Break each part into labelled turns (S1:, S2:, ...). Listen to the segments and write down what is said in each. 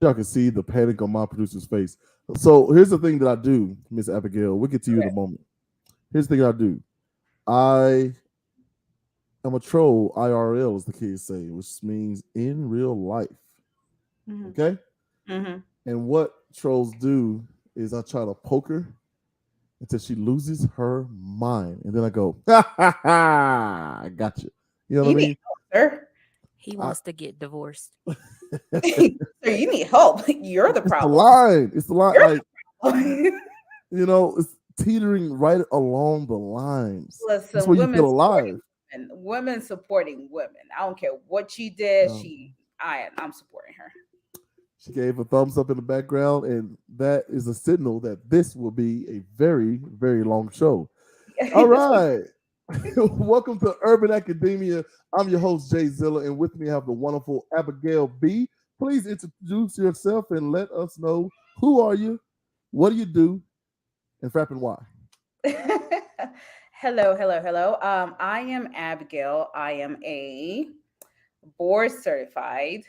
S1: Y'all can see the panic on my producer's face. So here's the thing that I do, Miss Abigail. We'll get to you in a moment. Here's the thing I do. I am a troll IRL, as the kids say, which means in real life.
S2: Mm-hmm.
S1: Okay?
S2: Mm-hmm.
S1: And what trolls do is I try to poke her until she loses her mind. And then I go, ha ha ha, I got you. You know what
S2: You
S1: I
S2: need
S1: mean?
S2: help, sir.
S3: He
S1: I,
S3: wants to get divorced.
S2: Sir, you need help. You're the
S1: it's the
S2: problem.
S1: line. It's the line.
S2: You're
S1: Like,
S2: the problem.
S1: it's teetering right along the lines. That's
S2: Listen,
S1: where you
S2: women
S1: feel
S2: supporting
S1: alive.
S2: women supporting women. I don't care what she did.
S1: Um,
S2: I'm supporting her.
S1: she gave a thumbs up in the background, and that is a signal that this will be a very, very long show. All
S2: This was
S1: right. Welcome to Urban Academia. I'm your host, Jay Zilla, and with me I have the wonderful Abigail B. Please introduce yourself and let us know who are you, what do you do, and frapping why.
S2: hello, hello, hello. I am Abigail. I am a board certified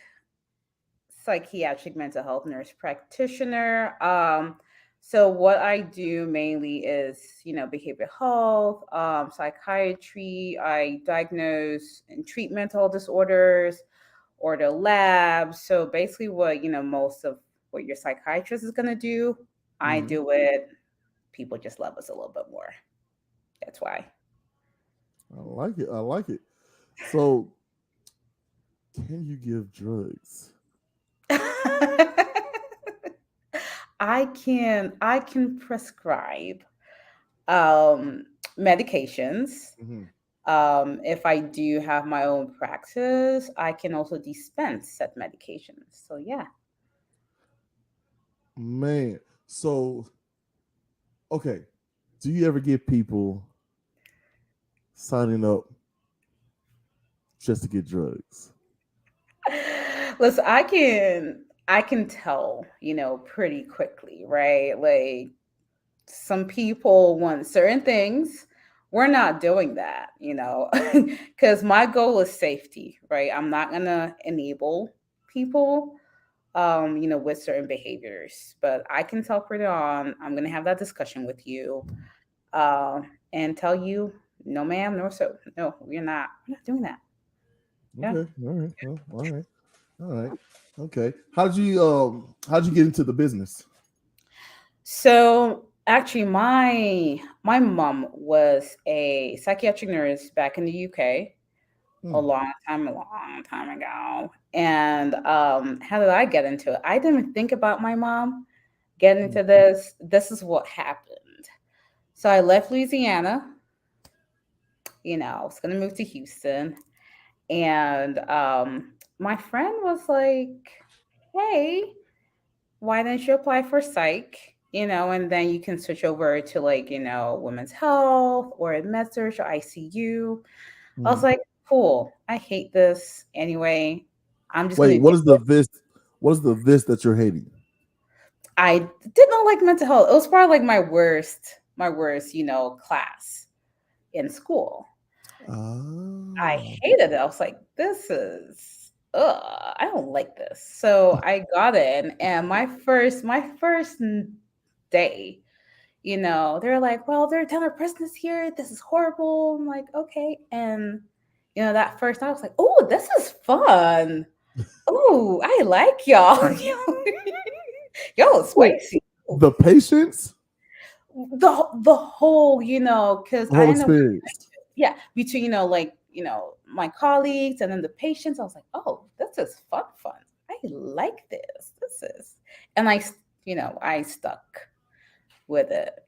S2: psychiatric mental health nurse practitioner. So what I do mainly is, behavioral health, psychiatry. I diagnose and treat mental disorders, order labs. So basically, what most of what your psychiatrist is going to do, I
S1: Mhm.
S2: do it. People just love us a little bit more. That's why.
S1: I like it. I like it. So, can you give drugs?
S2: I can prescribe um medications.
S1: Mhm.
S2: If I do have my own practice, I can also dispense said medications. So yeah.
S1: Man, so okay. Do you ever get people signing up just to get drugs?
S2: Listen, I can tell, pretty quickly, right? Like some people want certain things. We're not doing that, because my goal is safety, right? I'm not gonna enable people, with certain behaviors, but I can tell pretty on. I'm gonna have that discussion with you, and tell you, no, ma'am, no, so no, we're not doing that. Yeah.
S1: Okay. All right. Well, all right. All right. Okay. How'd you get into the business?
S2: So actually, my mom was a psychiatric nurse back in the UK
S1: Hmm.
S2: a long time ago. And how did I get into it? I didn't even think about my mom getting
S1: Hmm.
S2: into this. This is what happened. So I left Louisiana. I was gonna move to Houston, and my friend was like, "Hey, why don't you apply for psych? And then you can switch over to like, women's health or med surg or ICU." I was
S1: Hmm.
S2: like, cool. I hate this anyway. I'm just
S1: Wait,
S2: gonna do
S1: what is the
S2: it.
S1: this? What is the this that you're hating?
S2: I did not like mental health. It was probably like my worst, class in school. I
S1: Ah.
S2: hated it. I was like, this is I don't like this. So I got in, and my first day, they're like, well, there are 10 of prisoners here. This is horrible. I'm like, okay. And that first night I was like, oh, this is fun. Oh, I like y'all. Y'all are
S1: Wait,
S2: spicy.
S1: the patients,
S2: The whole, because
S1: the
S2: I
S1: whole
S2: ended up,
S1: experience.
S2: yeah, between, like, my colleagues and then the patients, I was like, oh, this is fun. I like this. This is, and I stuck with it,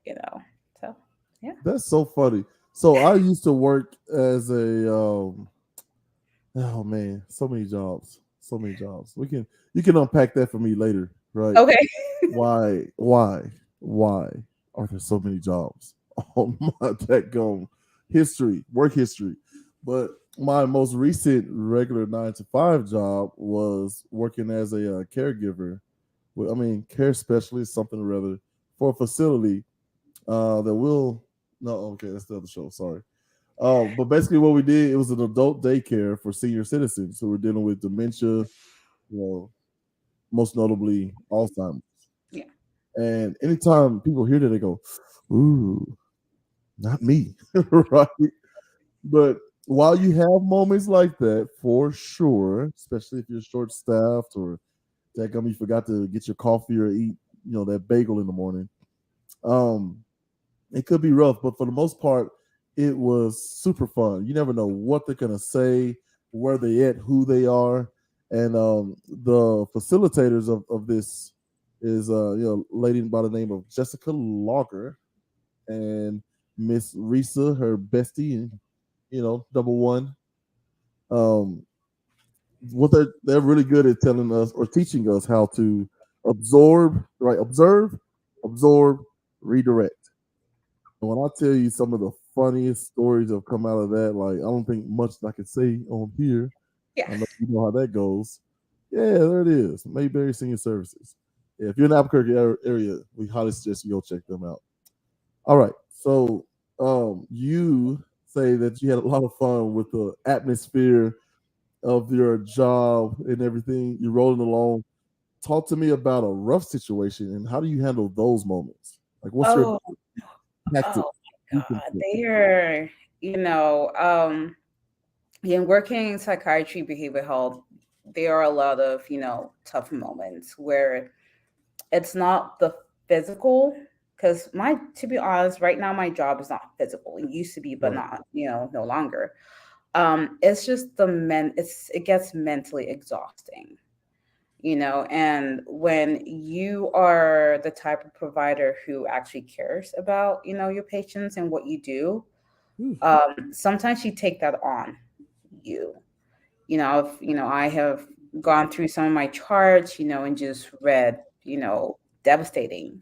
S2: So, yeah.
S1: That's so funny. So I used to work as a oh man, so many jobs, so many jobs. You can unpack that for me later, right?
S2: Okay.
S1: Why are there so many jobs on my tech history, work history? But my most recent regular 9 to 5 job was working as a caregiver. Care specialist, something or other, for a facility that will. No, okay, that's the other show. Sorry. But basically, what we did, it was an adult daycare for senior citizens who were dealing with dementia, you know, most notably Alzheimer's.
S2: Yeah.
S1: And anytime people hear that, they go, "Ooh, not me," right? But while you have moments like that, for sure, especially if you're short staffed or that gum you forgot to get your coffee or eat, that bagel in the morning, um, it could be rough. But for the most part, it was super fun. You never know what they're gonna say, where they at, who they are, and the facilitators of this is a lady by the name of Jessica Logger and Miss Risa, her bestie, and double one. Um, what they're really good at telling us or teaching us how to absorb, redirect. And when I tell you some of the funniest stories that have come out of that, like I don't think much I can say on here. I know
S2: Yes.
S1: you know how that goes. Yeah, there it is. Mayberry Senior Services. Yeah, if you're in the Albuquerque area, we highly suggest you go check them out. All right. So you say that you had a lot of fun with the atmosphere of your job and everything. You're rolling along. Talk to me about a rough situation and how do you handle those moments? Like, what's your
S2: Oh,
S1: tactic?
S2: oh my God. They are, you know, in working in psychiatry, behavioral health, there are a lot of, tough moments where it's not the physical, because to be honest, right now my job is not physical. It used to be, but
S1: Right.
S2: not, no longer. It's just it gets mentally exhausting, and when you are the type of provider who actually cares about, your patients and what you do,
S1: Whew.
S2: sometimes you take that on you. I have gone through some of my charts, and just read, devastating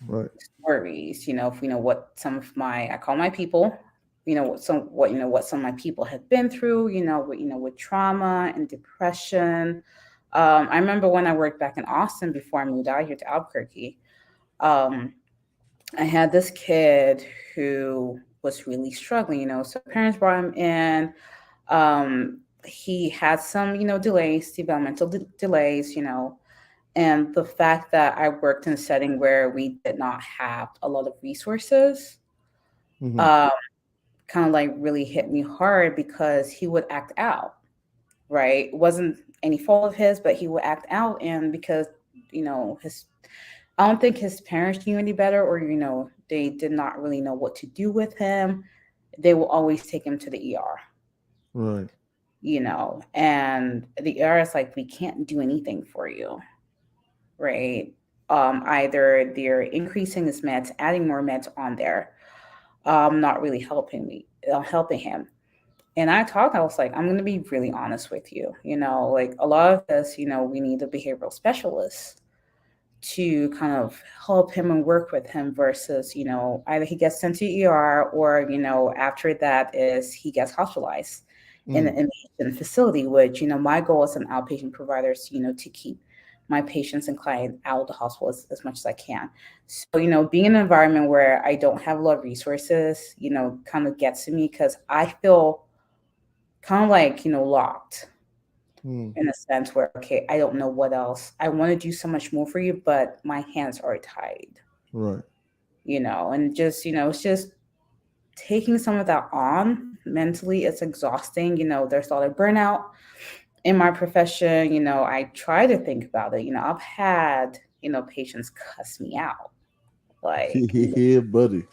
S1: Right.
S2: stories, what some of I call my people, what some of my people have been through, with trauma and depression. I remember when I worked back in Austin before I moved out here to Albuquerque. Um, I had this kid who was really struggling, so parents brought him in. He had some, delays, developmental delays, and the fact that I worked in a setting where we did not have a lot of resources,
S1: Hmm.
S2: um, kind of like really hit me hard because he would act out, right? It wasn't any fault of his, but he would act out. And because, I don't think his parents knew any better, or, they did not really know what to do with him. They will always take him to the ER,
S1: Right.
S2: and the ER is like, we can't do anything for you, right? Either they're increasing his meds, adding more meds on there, not really helping him. And I was like, I'm going to be really honest with you. Like a lot of this, we need a behavioral specialist to kind of help him and work with him versus, either he gets sent to ER or, after that is he gets hospitalized in
S1: Mm.
S2: an inpatient facility, which, my goal as an outpatient provider is, to keep my patients and clients out of the hospital as much as I can. So, being in an environment where I don't have a lot of resources, kind of gets to me because I feel kind of like, locked
S1: Mm.
S2: in a sense where, okay, I don't know what else. I want to do so much more for you, but my hands are tied,
S1: Right.
S2: and just, it's just taking some of that on mentally. It's exhausting. There's a lot of burnout in my profession. I try to think about it. I've had, patients cuss me out. Like,
S1: Yeah, buddy.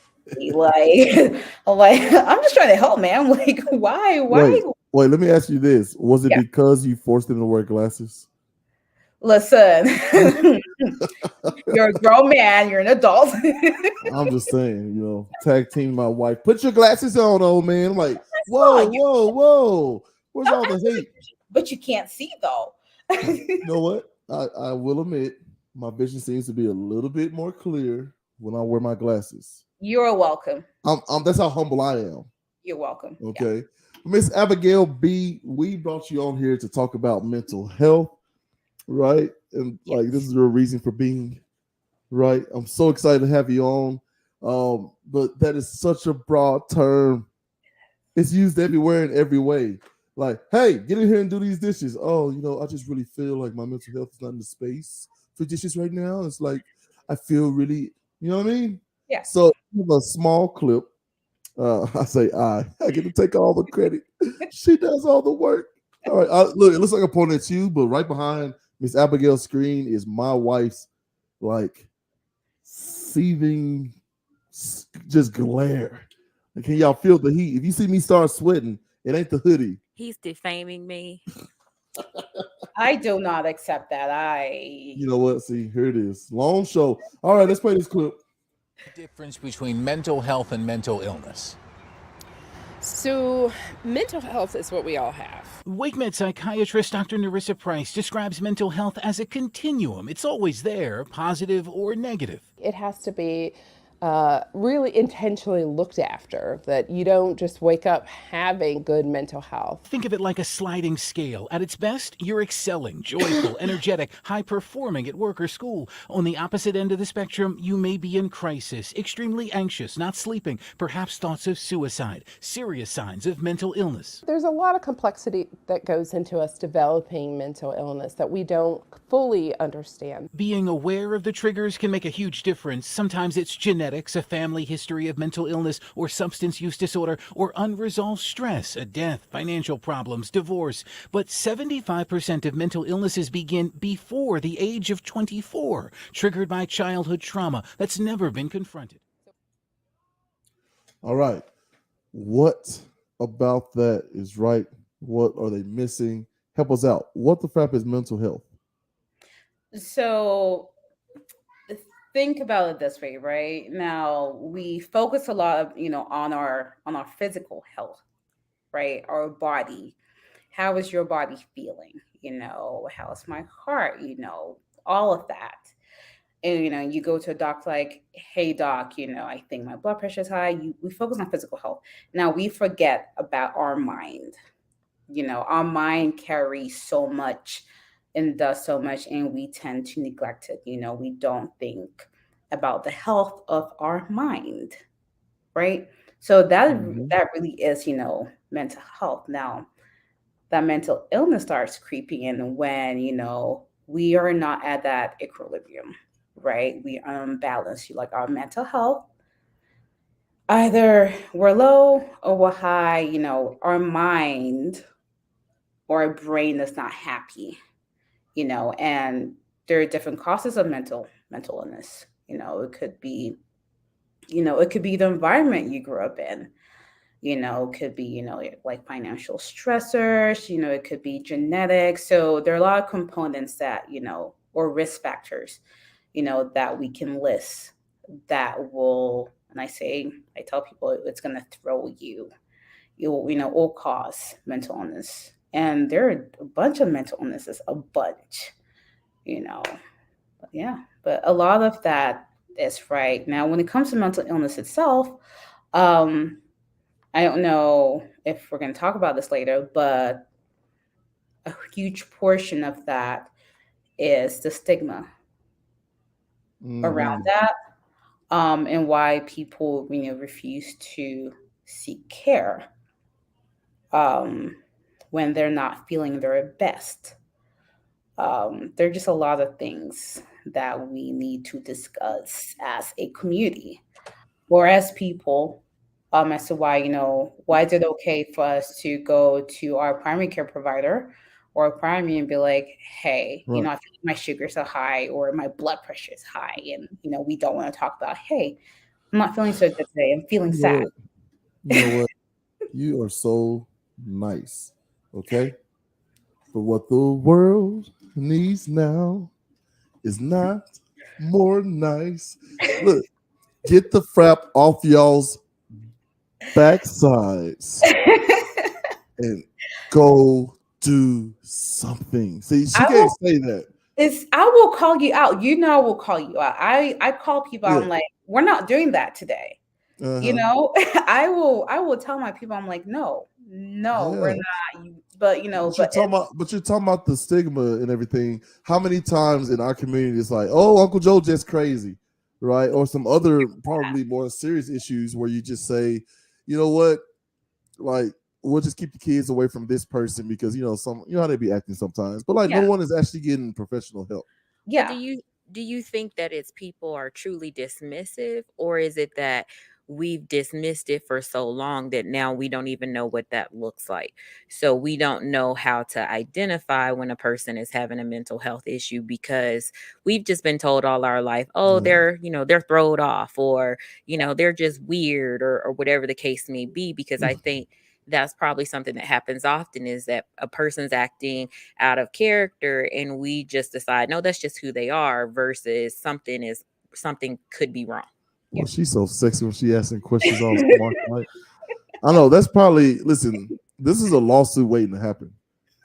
S2: like, like, I'm just trying to help, man. Like, why?
S1: Wait, wait. Let me ask you this: was it
S2: Yeah.
S1: because you forced them to wear glasses?
S2: Listen, you're a grown man. You're an adult.
S1: I'm just saying, tag team my wife. Put your glasses on, old man. I'm like,
S2: Oh,
S1: whoa, whoa, whoa. Where's all the hate?
S2: but you can't see though.
S1: You know what? I will admit my vision seems to be a little bit more clear when I wear my glasses.
S2: You're welcome.
S1: That's how humble I am.
S2: You're welcome. Yeah.
S1: Okay. Miss Abigail B, we brought you on here to talk about mental health, right? And like this
S2: Yes.
S1: is your reason for being, right? I'm so excited to have you on. But that is such a broad term. It's used everywhere in every way. Like, hey, get in here and do these dishes. Oh, I just really feel like my mental health is not in the space for dishes right now. It's like I feel really, you know what I mean?
S2: Yeah.
S1: So a small clip. I say I get to take all the credit. She does all the work. All right, look, it looks like I'm pointing at you, but right behind Miss Abigail's screen is my wife's like seething, just glare. And can y'all feel the heat? If you see me start sweating, it ain't the hoodie.
S3: He's defaming me.
S2: I do not accept that.
S1: You know what? See, here it is. Long show. All right, let's play this clip.
S4: Difference between mental health and mental illness.
S5: So, mental health is what we all have.
S6: WakeMed psychiatrist Dr. Narissa Price describes mental health as a continuum. It's always there, positive or negative.
S5: It has to be really intentionally looked after, that you don't just wake up having good mental health.
S6: Think of it like a sliding scale. At its best, you're excelling, joyful, energetic, high performing at work or school. On the opposite end of the spectrum, you may be in crisis, extremely anxious, not sleeping, perhaps thoughts of suicide, serious signs of mental illness.
S5: There's a lot of complexity that goes into us developing mental illness that we don't fully understand.
S6: Being aware of the triggers can make a huge difference. Sometimes it's genetics, a family history of mental illness or substance use disorder, or unresolved stress, a death, financial problems, divorce. But 75% of mental illnesses begin before the age of 24, triggered by childhood trauma that's never been confronted.
S1: All right. What about that is right? What are they missing? Help us out. What the frap is mental health?
S2: So think about it this way, right? Now we focus a lot of, on our physical health, right? Our body. How is your body feeling? How's my heart? All of that. And you go to a doctor like, hey doc, I think my blood pressure is high. We focus on physical health. Now we forget about our mind. Our mind carries so much and does so much, and we tend to neglect it. We don't think about the health of our mind, right? So that
S1: Mhm.
S2: that really is, mental health. Now that mental illness starts creeping in when we are not at that equilibrium, right? We are unbalanced. Like our mental health, either we're low or we're high. Our mind or our brain is not happy. And there are different causes of mental illness. It could be the environment you grew up in. It could be, like financial stressors. It could be genetics. So there are a lot of components that, or risk factors, that we can list that will, and I tell people it's going to throw you, will cause mental illness. And there are a bunch of mental illnesses, a bunch, you know, but yeah, but a lot of that is right. Now, when it comes to mental illness itself, um, I don't know if we're going to talk about this later, but a huge portion of that is the stigma around
S1: Mhm.
S2: that, and why people, refuse to seek care, um, when they're not feeling their best. There are just a lot of things that we need to discuss as a community or as people, as to why is it okay for us to go to our primary care provider or primary and be like, hey,
S1: Right.
S2: I feel like my sugars are high or my blood pressure is high, and we don't want to talk about, hey, I'm not feeling so good today, I'm feeling
S1: You know
S2: sad.
S1: what? You know what? You are so nice. Okay? But what the world needs now is not more nice. Look, get the frap off y'all's backsides and go do something. See, she
S2: I
S1: can't
S2: will
S1: say that.
S2: I will call you out. I will call you out. I call people,
S1: Yeah.
S2: I'm like, we're not doing that today.
S1: Uh-huh.
S2: I will tell my people, I'm like, no, no, we're
S1: Yeah.
S2: not. But
S1: But you're
S2: but
S1: talking about, the stigma and everything. How many times in our community it's like, oh, Uncle Joe just crazy, right? Or some other probably more serious issues where you just say, you know what, like we'll just keep the kids away from this person because you know how they be acting sometimes. But like no
S2: Yeah.
S1: one is actually getting professional help.
S3: But
S2: Yeah.
S3: do you think that it's people are truly dismissive, or is it that we've dismissed it for so long that now we don't even know what that looks like? So we don't know how to identify when a person is having a mental health issue because we've just been told all our life, oh,
S1: Yeah.
S3: they're throwed off, or, they're just weird, or whatever the case may be. Because I think that's probably something that happens often, is that a person's acting out of character and we just decide, no, that's just who they are, versus something could be wrong.
S1: Well, she's so sexy when she asking questions all smart. Like, I know that's probably listen. This is a lawsuit waiting to happen.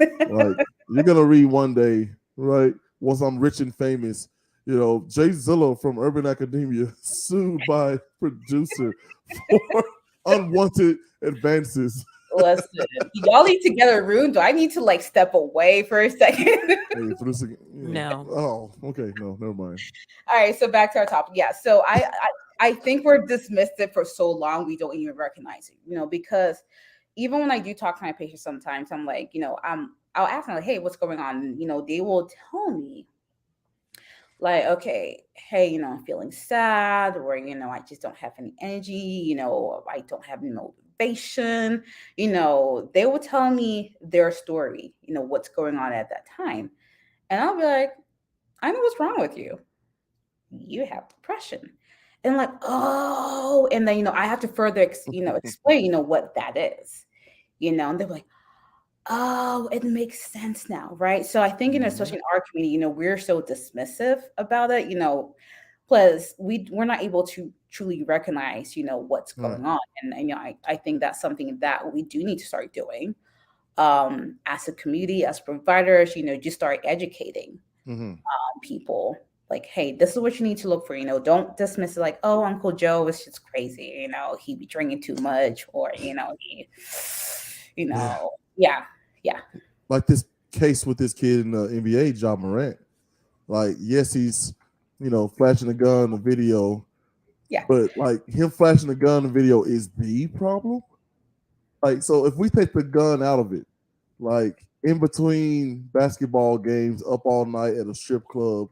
S1: Like you're gonna read one day, right? Once I'm rich and famous, Jay Zillow from Urban Academia sued by producer for unwanted advances.
S2: Listen, y'all need to get a room. Do I need to like step away for a second?
S1: Hey, for this,
S3: No.
S1: Oh, okay. No, never mind.
S2: All right, so back to our topic. Yeah, so I think we're dismissed it for so long we don't even recognize it. Because even when I do talk to my patients, sometimes I'm like, I'll ask them like, hey, what's going on? And, they will tell me like, okay, hey, I'm feeling sad, or I just don't have any energy. I don't have any motivation. They will tell me their story. What's going on at that time, and I'll be like, I know what's wrong with you. You have depression. And like, oh, and then I have to further explain what that is, and they're like, oh, it makes sense now, right? So I think, especially in our community, we're so dismissive about it, plus we're not able to truly recognize, what's
S1: Right.
S2: going on. And I think that's something that we do need to start doing as a community, as providers, just start educating
S1: Mm-hmm.
S2: people like, hey, this is what you need to look for. Don't dismiss it like, oh, Uncle Joe is just crazy. He be drinking too much, or he,
S1: Yeah.
S2: yeah.
S1: Like this case with this kid in the NBA, Ja Morant. Like, yes, he's flashing a gun in the video,
S2: Yeah.
S1: but like him flashing a gun in the video is the problem. Like, so if we take the gun out of it, like in between basketball games, up all night at a strip club,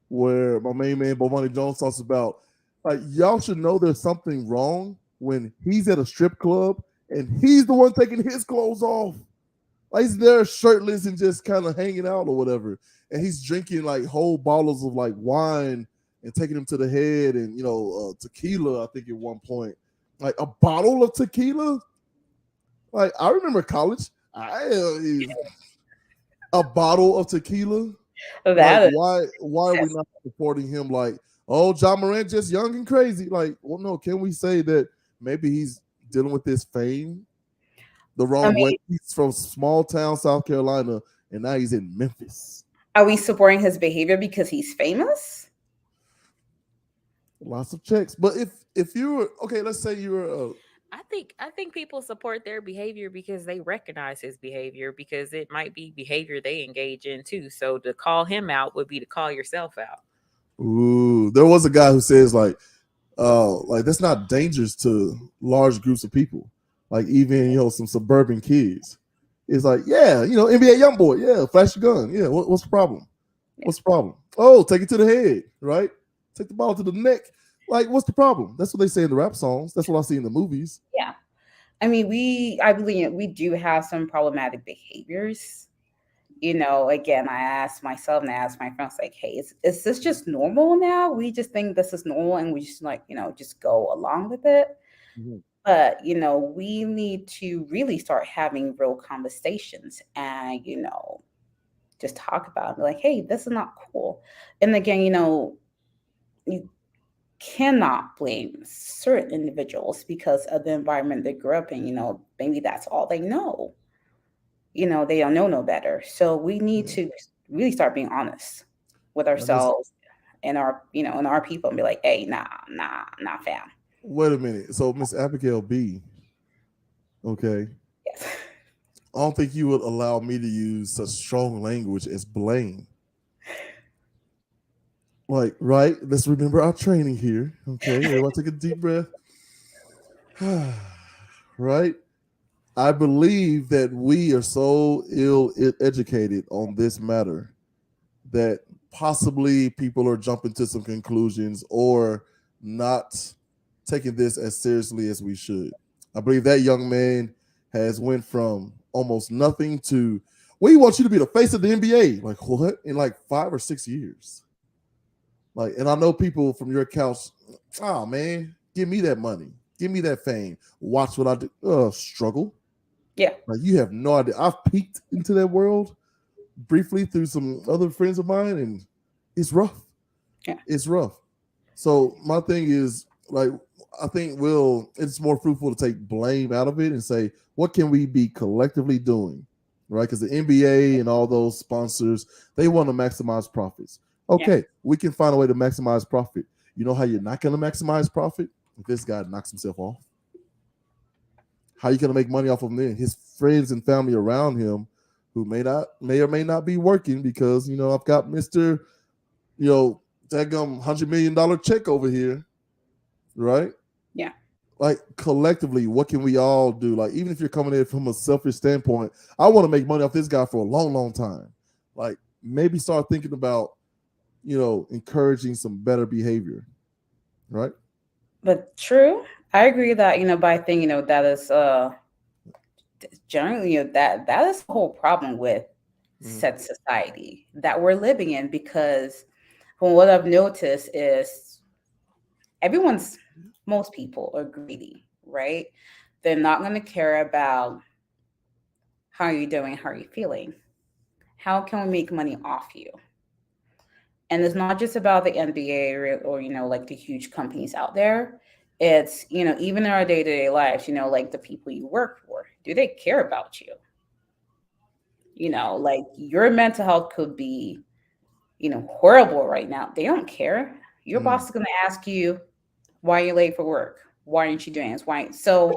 S1: where my main man Bomani Jones talks about, like, y'all should know there's something wrong when he's at a strip club and he's the one taking his clothes off. Like he's there shirtless and just kind of hanging out or whatever. And he's drinking like whole bottles of like wine and taking them to the head and tequila, I think at one point. Like a bottle of tequila. Like I remember college. A bottle of tequila. Like
S2: That
S1: why are we not supporting him? Like, oh, Ja Morant just young and crazy. Like, well, no, can we say that maybe he's dealing with this fame the wrong way? He's from small town South Carolina and now he's in Memphis.
S2: Are we supporting his behavior because he's famous?
S1: Lots of checks. But if you were okay, let's say you were
S3: I think people support their behavior because they recognize his behavior, because it might be behavior they engage in too. So to call him out would be to call yourself out.
S1: ooh, there was a guy who says like that's not dangerous to large groups of people. Like even some suburban kids. It's like, yeah, NBA young boy, yeah, flash your gun. Yeah, what's the problem? What's the problem? Oh, take it to the head, right? Take the ball to the neck. Like, what's the problem? That's what they say in the rap songs. That's what I see in the movies.
S2: Yeah. I mean, I believe we do have some problematic behaviors. Again, I ask myself and I ask my friends, like, hey, is this just normal now? We just think this is normal and we just like, just go along with it.
S1: Mm-hmm.
S2: But, we need to really start having real conversations and, just talk about it. Like, hey, this is not cool. And again, you cannot blame certain individuals because of the environment they grew up in. Maybe that's all they know. They don't know no better. So we need to really start being honest with ourselves and our people and be like, hey, nah, fam.
S1: Wait a minute. So Miss Abigail B, okay.
S2: Yes.
S1: I don't think you would allow me to use such strong language as blame. Like, right? Let's remember our training here. Okay, everyone take a deep breath. Right? I believe that we are so ill educated on this matter that possibly people are jumping to some conclusions or not taking this as seriously as we should. I believe that young man has went from almost nothing to we want you to be the face of the NBA. Like what? In like 5 or 6 years. Like, and I know people from your accounts, oh man, give me that money. Give me that fame. Watch what I do. Struggle.
S2: Yeah.
S1: Like you have no idea. I've peeked into that world briefly through some other friends of mine, and it's rough.
S2: Yeah.
S1: It's rough. So my thing is like I think it's more fruitful to take blame out of it and say, what can we be collectively doing? Right? Because the NBA and all those sponsors, they want to maximize profits. Okay, we can find a way to maximize profit. You know how you're not going to maximize profit? If this guy knocks himself off. How are you going to make money off of him then? His friends and family around him who may or may not be working because, I've got Mr. That $100 million check over here. Right?
S2: Yeah.
S1: Like collectively, what can we all do? Like, even if you're coming in from a selfish standpoint, I want to make money off this guy for a long, long time. Like, maybe start thinking about, encouraging some better behavior. Right?
S2: But true. I agree that, but I think, that is generally, that is the whole problem with said society that we're living in, because from what I've noticed is most people are greedy, right? They're not going to care about how you're doing, how you're feeling. How can we make money off you? And it's not just about the NBA or like the huge companies out there. It's, even in our day-to-day lives, like the people you work for, do they care about you? Like your mental health could be, horrible right now. They don't care. Your boss is going to ask you, why are you late for work? Why aren't you doing this? Why? So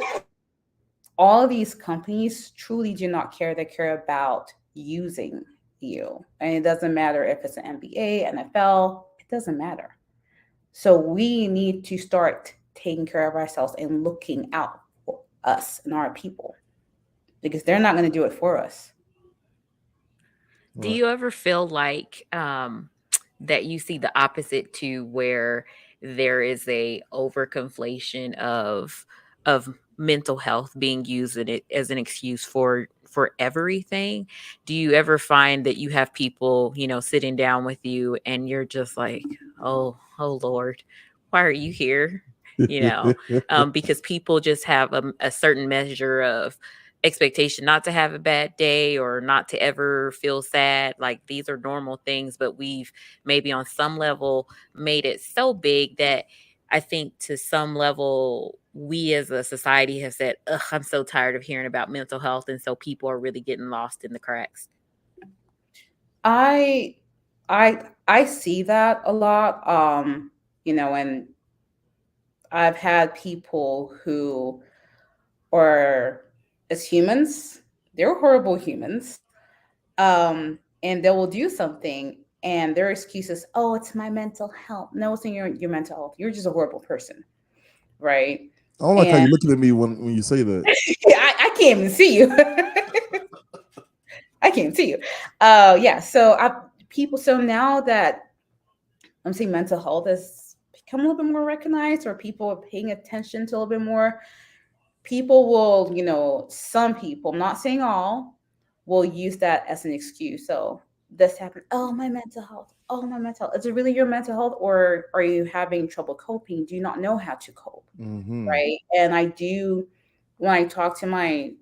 S2: all of these companies truly do not care. They care about using you. And it doesn't matter if it's an NBA, NFL, it doesn't matter. So we need to start taking care of ourselves and looking out for us and our people, because they're not going to do it for us.
S3: Do you ever feel like that you see the opposite to where there is a overconflation of mental health being used as an excuse for everything? Do you ever find that you have people, sitting down with you and you're just like, oh Lord, why are you here? Because people just have a certain measure of expectation not to have a bad day or not to ever feel sad. Like these are normal things, but we've maybe on some level made it so big that I think to some level we as a society have said, ugh, I'm so tired of hearing about mental health. And so people are really getting lost in the cracks.
S2: I see that a lot. And I've had people who are, as humans, they're horrible humans. And they will do something and their excuse is, oh, it's my mental health. No, it's in your mental health. You're just a horrible person. Right.
S1: I don't like how you're looking at me when you say that.
S2: I can't even see you. I can't see you. Yeah. So so now that I'm saying mental health has become a little bit more recognized, or people are paying attention to a little bit more, people will, some people, I'm not saying all, will use that as an excuse. So this happened. Oh, my mental health. Oh, my mental health. Is it really your mental health, or are you having trouble coping? Do you not know how to cope? Right. And when I talk to my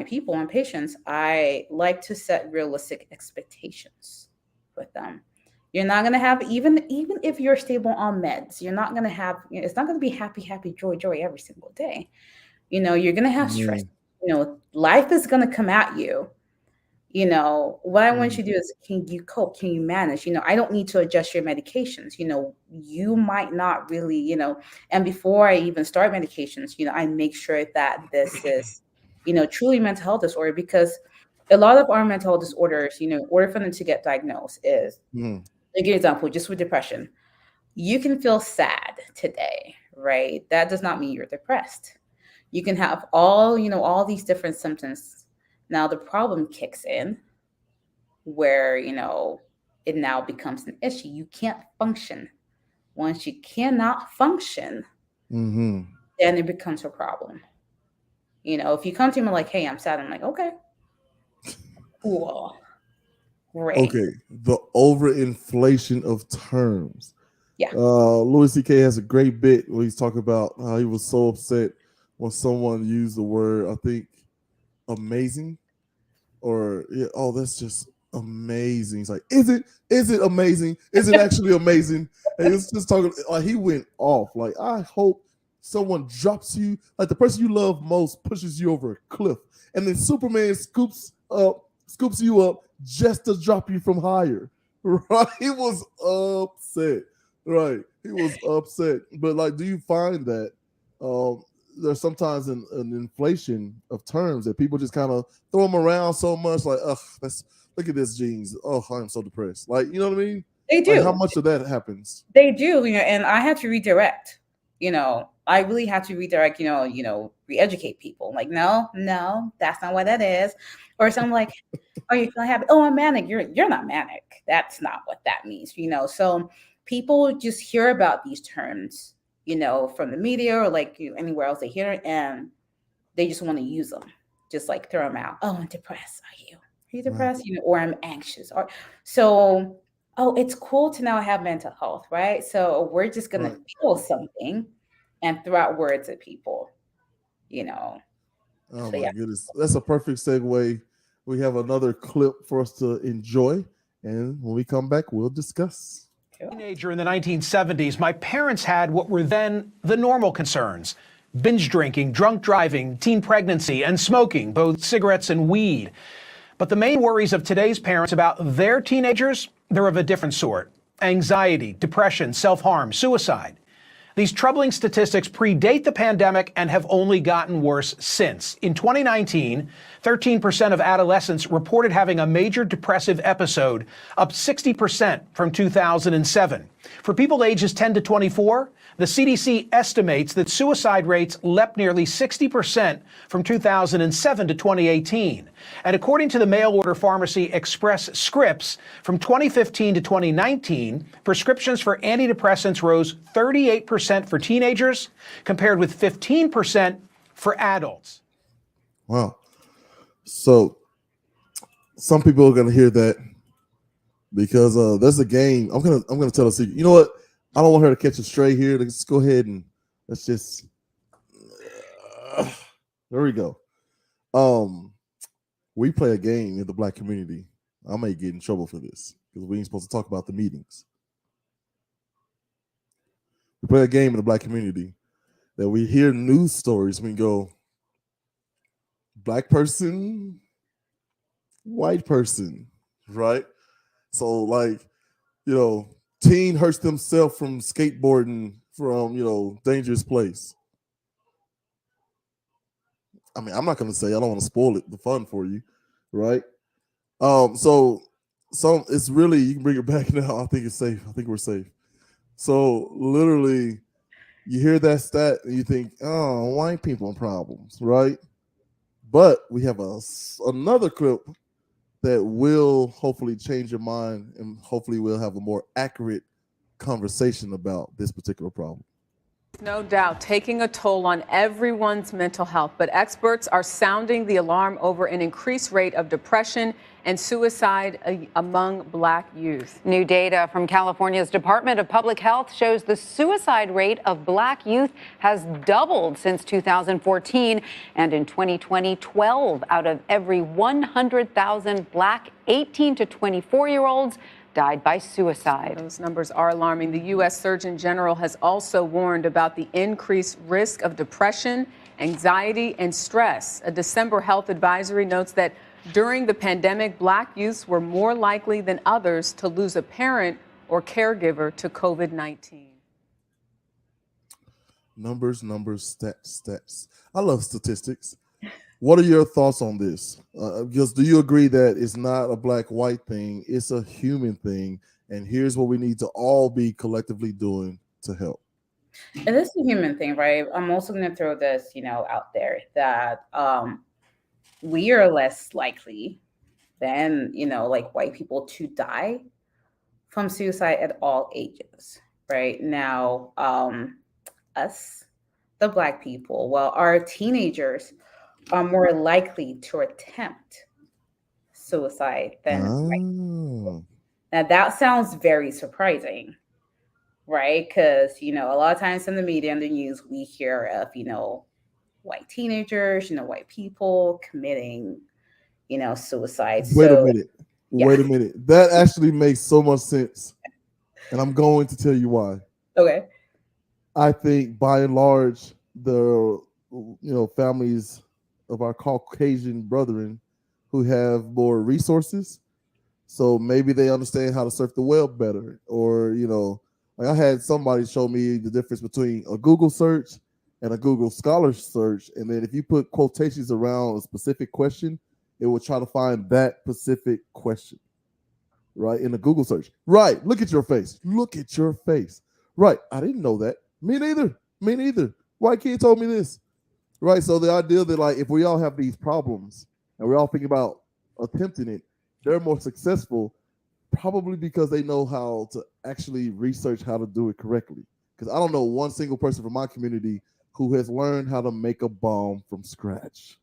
S2: people and patients, I like to set realistic expectations with them. You're not going to have, even if you're stable on meds, you're not going to have, it's not going to be happy, joy every single day. You're going to have stress. Life is going to come at you. What I want you to do is, can you cope? Can you manage? I don't need to adjust your medications. You might not really, and before I even start medications, I make sure that this is, truly mental health disorder, because a lot of our mental health disorders, in order for them to get diagnosed is, to give you an example, just with depression, you can feel sad today, right? That does not mean you're depressed. You can have all these different symptoms. Now the problem kicks in where, it now becomes an issue. You can't function. Once you cannot function,
S1: Mm-hmm.
S2: then it becomes a problem. If you come to me like, hey, I'm sad, I'm like, okay, cool, great.
S1: Okay, the overinflation of terms.
S2: Yeah.
S1: Louis C.K. has a great bit where he's talking about how he was so upset when someone used the word, I think, amazing, or that's just amazing. He's like, is it amazing? Is it actually amazing? And he was just talking like he went off. Like, I hope someone drops you, like the person you love most pushes you over a cliff, and then Superman scoops you up just to drop you from higher. Right? He was upset. Right. He was upset. But like, do you find that there's sometimes an inflation of terms that people just kind of throw them around so much, like, look at this jeans. Oh, I'm so depressed. Like, you know what I mean?
S2: They do.
S1: Like, how much of that happens?
S2: They do, and I had to redirect. I really had to redirect. Re-educate people. Like, no, that's not what that is. Or something like, are you feeling happy? Oh, I'm manic. You're not manic. That's not what that means. So people just hear about these terms, from the media or like anywhere else they hear it, and they just want to use them, just like throw them out. Oh, I'm depressed. Are you depressed?
S1: Right.
S2: Or I'm anxious. Or so. Oh, it's cool to now have mental health, right? So we're just gonna
S1: Right.
S2: feel something and throw out words at people.
S1: Oh
S2: So
S1: my
S2: yeah.
S1: goodness. That's a perfect segue. We have another clip for us to enjoy. And when we come back, we'll discuss.
S7: Teenager in the 1970s, my parents had what were then the normal concerns: binge drinking, drunk driving, teen pregnancy, and smoking, both cigarettes and weed. But the main worries of today's parents about their teenagers, they're of a different sort: anxiety, depression, self-harm, suicide. These troubling statistics predate the pandemic and have only gotten worse since. In 2019, 13% of adolescents reported having a major depressive episode, up 60% from 2007. For people ages 10 to 24, the CDC estimates that suicide rates leapt nearly 60% from 2007 to 2018. And according to the mail-order pharmacy Express Scripts, from 2015 to 2019, prescriptions for antidepressants rose 38% for teenagers, compared with 15% for adults.
S1: Wow. So some people are gonna hear that because there's a game. I'm gonna tell a secret. You know what? I don't want her to catch a stray here. Let's go ahead and let's just there we go. We play a game in the Black community. I may get in trouble for this because we ain't supposed to talk about the meetings. We play a game in the Black community that we hear news stories. We go, Black person, white person, right? So like, teen hurts themselves from skateboarding from, dangerous place. I mean, I'm not going to say, I don't want to spoil the fun for you, right? So it's really, you can bring it back now. I think it's safe. I think we're safe. So literally, you hear that stat and you think, oh, white people problems, right? But we have another clip that will hopefully change your mind, and hopefully we'll have a more accurate conversation about this particular problem.
S8: No doubt taking a toll on everyone's mental health, but experts are sounding the alarm over an increased rate of depression and suicide among Black youth.
S9: New data from California's Department of Public Health shows the suicide rate of Black youth has doubled since 2014. And in 2020, 12 out of every 100,000 Black 18 to 24-year-olds died by suicide.
S8: Those numbers are alarming. The U.S. Surgeon General has also warned about the increased risk of depression, anxiety, and stress. A December health advisory notes that during the pandemic, Black youths were more likely than others to lose a parent or caregiver to COVID-19.
S1: Numbers, stats. I love statistics. What are your thoughts on this? Because do you agree that it's not a black-white thing, it's a human thing, and here's what we need to all be collectively doing to help?
S2: And this is a human thing, right? I'm also going to throw this, out there that we are less likely than, like white people to die from suicide at all ages, right? Now, us, the Black people, well, our teenagers are more likely to attempt suicide than white people.
S1: Oh,
S2: Now, that sounds very surprising, right? Because, a lot of times in the media and the news, we hear of, white teenagers, white people committing, suicide.
S1: wait a
S2: So,
S1: minute.
S2: yeah.
S1: Wait a minute. That actually makes so much sense. And I'm going to tell you why.
S2: Okay.
S1: I think by and large, the families of our Caucasian brethren who have more resources, so maybe they understand how to surf the web better, or like I had somebody show me the difference between a Google search and a Google Scholar search, and then if you put quotations around a specific question, it will try to find that specific question, right, in the Google search. Right. Look at your face. Look at your face. Right. I didn't know that. Me neither. Me neither. White kid told me this. Right. So the idea that like if we all have these problems and we're all thinking about attempting it, they're more successful probably because they know how to actually research how to do it correctly. Because I don't know one single person from my community who has learned how to make a bomb from scratch.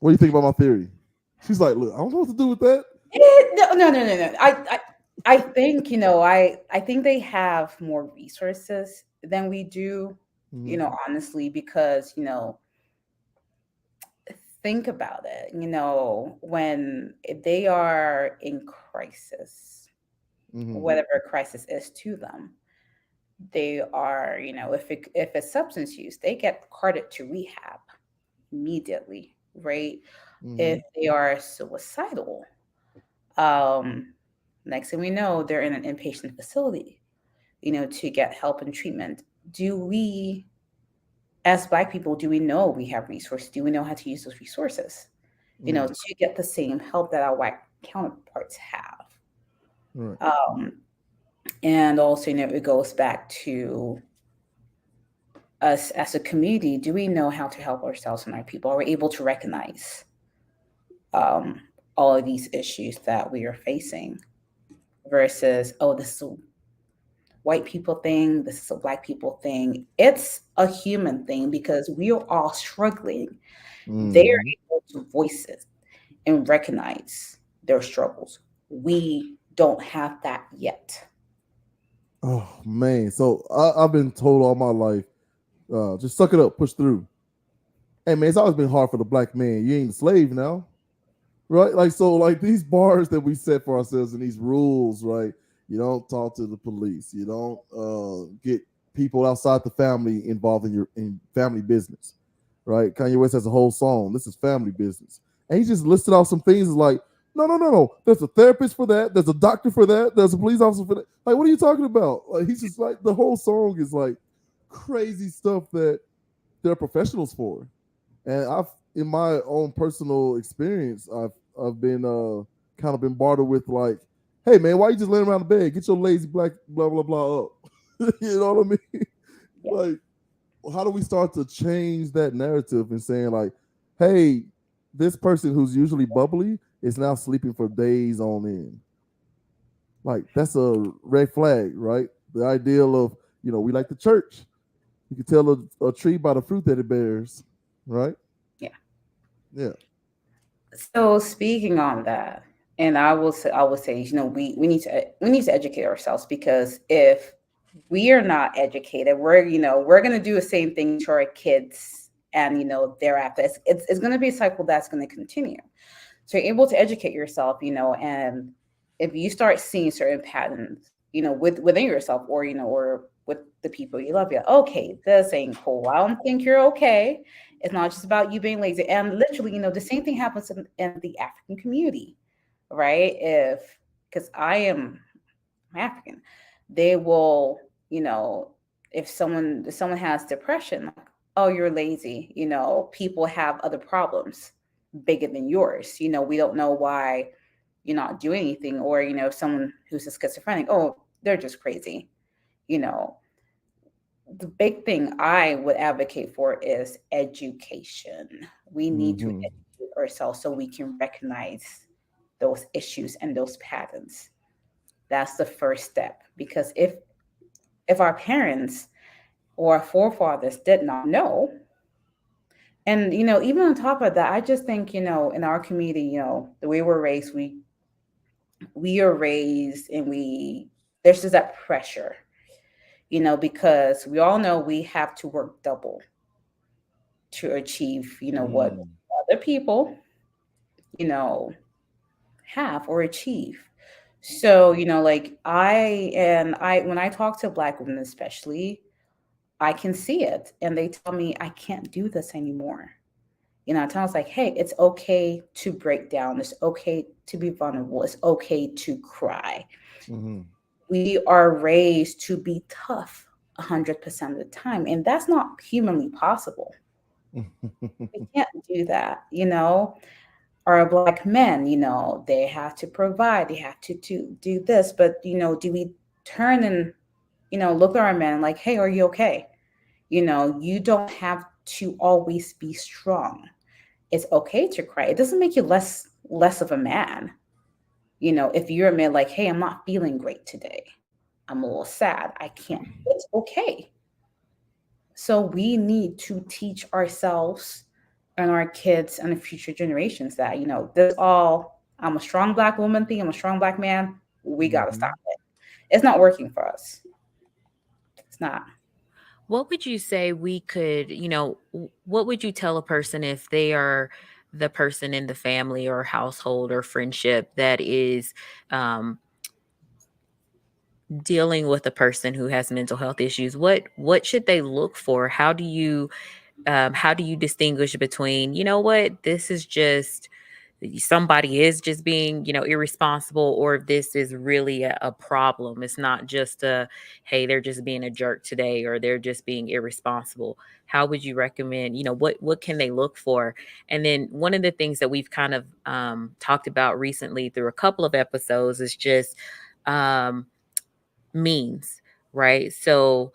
S1: What do you think about my theory? She's like, look, I don't know what to do with that.
S2: No. I think, I think they have more resources than we do, honestly, because, think about it, when they are in crisis, whatever crisis is to them, they are, if it's substance use, they get carted to rehab immediately, right? If they are suicidal, next thing we know, they're in an inpatient facility, to get help and treatment. Do we, as Black people, do we know we have resources? Do we know how to use those resources, to get the same help that our white counterparts have?
S1: Right.
S2: And also, it goes back to us as a community. Do we know how to help ourselves and our people? Are we able to recognize all of these issues that we are facing versus, oh, this is a white people thing, this is a Black people thing? It's a human thing because we are all struggling. They are able to voice it and recognize their struggles. We don't have that yet.
S1: Oh man, so I've been told all my life, just suck it up, push through. Hey man, it's always been hard for the Black man. You ain't a slave now, right? Like so, like these bars that we set for ourselves and these rules, right? You don't talk to the police. You don't get people outside the family involved in your family business, right? Kanye West has a whole song. This is family business, and he just listed out some things like, no. There's a therapist for that. There's a doctor for that. There's a police officer for that. Like, what are you talking about? Like, he's just like the whole song is like crazy stuff that they're professionals for. And I've, in my own personal experience, I've been kind of been bartered with like, hey man, why you just laying around the bed? Get your lazy Black blah blah blah up. You know what I mean?
S2: Yeah.
S1: Like, how do we start to change that narrative and saying like, hey, this person who's usually bubbly is now sleeping for days on end? Like, that's a red flag, right? The ideal of, we like the church. You can tell a tree by the fruit that it bears, right?
S2: Yeah.
S1: Yeah.
S2: So speaking on that, and I will say, we need to educate ourselves, because if we are not educated, we're going to do the same thing to our kids, and thereafter it's going to be a cycle that's going to continue. So you're able to educate yourself, and if you start seeing certain patterns, within yourself, or or with the people you love, you're okay, this ain't cool. I don't think you're okay. It's not just about you being lazy. And literally, the same thing happens in the African community, right? Because I am African, they will, if someone has depression, like, oh, you're lazy. People have other problems bigger than yours. We don't know why you're not doing anything. Or, someone who's a schizophrenic, oh, they're just crazy. You know, the big thing I would advocate for is education. We need to
S1: Mm-hmm.
S2: educate ourselves so we can recognize those issues and those patterns. That's the first step. Because if our parents or our forefathers did not know, and even on top of that, I just think in our community, the way we're raised, we are raised and there's just that pressure, because we all know we have to work double to achieve, what
S1: Mm.
S2: other people, you know, have or achieve. So, like when I talk to Black women, especially, I can see it. And they tell me, I can't do this anymore. I tell us like, hey, it's okay to break down. It's okay to be vulnerable. It's okay to cry.
S1: Mm-hmm.
S2: We are raised to be tough 100% of the time. And that's not humanly possible. We can't do that, Or Black men, they have to provide, they have to do this. But, do we turn and, look at our men like, hey, are you okay? You don't have to always be strong. It's okay to cry. It doesn't make you less of a man. If you're a man like, hey, I'm not feeling great today. I'm a little sad. I can't. It's okay. So we need to teach ourselves and our kids and the future generations that, this all I'm a strong Black woman thing, I'm a strong Black man. We gotta
S1: Mm-hmm.
S2: stop it. It's not working for us. It's not.
S3: What would you say we could, what would you tell a person if they are the person in the family or household or friendship that is um, dealing with a person who has mental health issues? What should they look for? How do you distinguish between, what, this is just somebody is just being, irresponsible, or if this is really a problem? It's not just hey, they're just being a jerk today, or they're just being irresponsible. How would you recommend, what can they look for? And then one of the things that we've kind of talked about recently through a couple of episodes is just um, means, right? So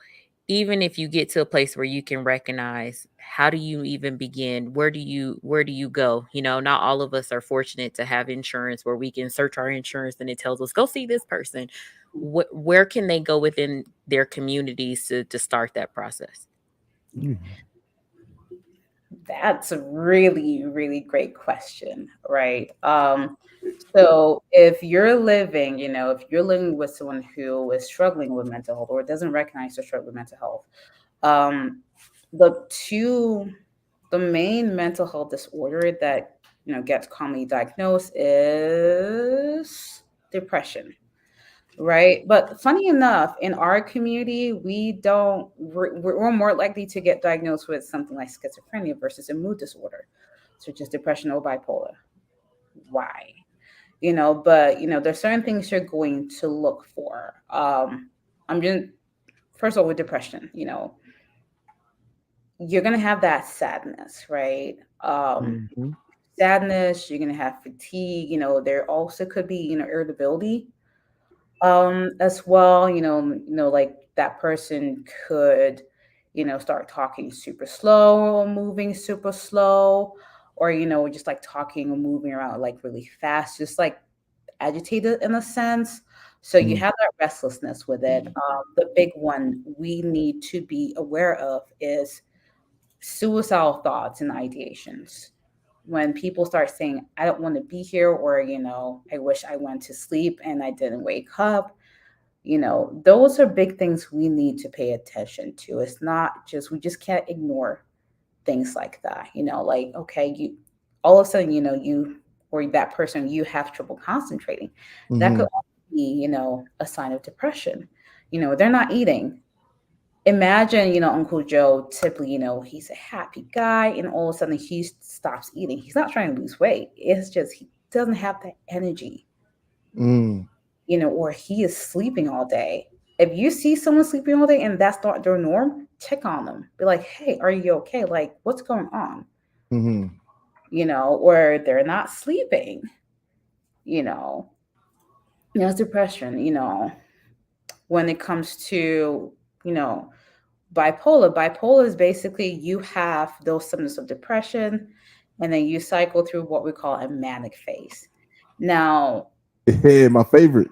S3: even if you get to a place where you can recognize, how do you even begin? Where do you go? Not all of us are fortunate to have insurance where we can search our insurance and it tells us, go see this person. Where can they go within their communities to start that process?
S2: That's a really, really great question, right? So if you're living with someone who is struggling with mental health or doesn't recognize they're struggling with mental health, um, the two, the main mental health disorder that gets commonly diagnosed is depression, right? But funny enough, in our community, we're more likely to get diagnosed with something like schizophrenia versus a mood disorder, such as depression or bipolar. Why? But there's certain things you're going to look for. I'm just First of all, with depression, you're gonna have that sadness, right?
S1: Mm-hmm.
S2: Sadness, you're gonna have fatigue, there also could be, irritability as well. Like that person could, start talking super slow or moving super slow, or just like talking or moving around like really fast, just like agitated in a sense. So you have that restlessness with it. The big one we need to be aware of is suicidal thoughts and ideations. When people start saying, I don't want to be here, or, I wish I went to sleep and I didn't wake up, those are big things we need to pay attention to. It's not just, we just can't ignore things like that. Like, okay, all of a sudden, you or that person, you have trouble concentrating. That
S1: Mm-hmm.
S2: could also be, a sign of depression. They're not eating. Imagine, Uncle Joe, typically, he's a happy guy, and all of a sudden he stops eating. He's not trying to lose weight. It's just he doesn't have that energy,
S1: Mm.
S2: or he is sleeping all day. If you see someone sleeping all day and that's not their norm, check on them. Be like, hey, are you okay? Like, what's going on?
S1: Mm-hmm.
S2: Or they're not sleeping, you know, it's depression, when it comes to, you know, bipolar. Bipolar is basically you have those symptoms of depression, and then you cycle through what we call a manic phase. Now,
S1: Hey, my favorite.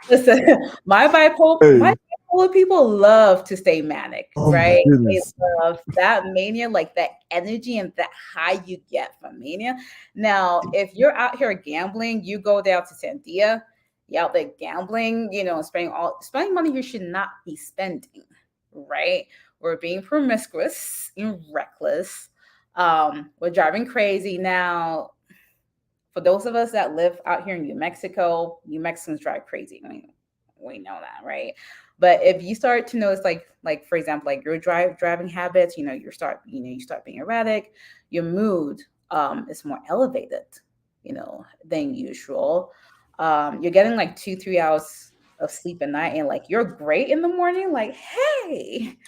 S2: listen, my
S1: Hey,
S2: bipolar people love to stay manic,
S1: oh my
S2: right? They
S1: goodness.
S2: love that mania, like that energy and that high you get from mania. Now, if you're out here gambling, you go down to Sandia, you're out there gambling, spending money you should not be spending, right? We're being promiscuous and reckless. We're driving crazy now. For those of us that live out here in New Mexico, New Mexicans drive crazy. I mean, we know that, right? But if you start to notice, like for example, like your driving habits, you start being erratic, your mood is more elevated, than usual. You're getting like 2-3 hours of sleep a night, and like you're great in the morning. Like, hey,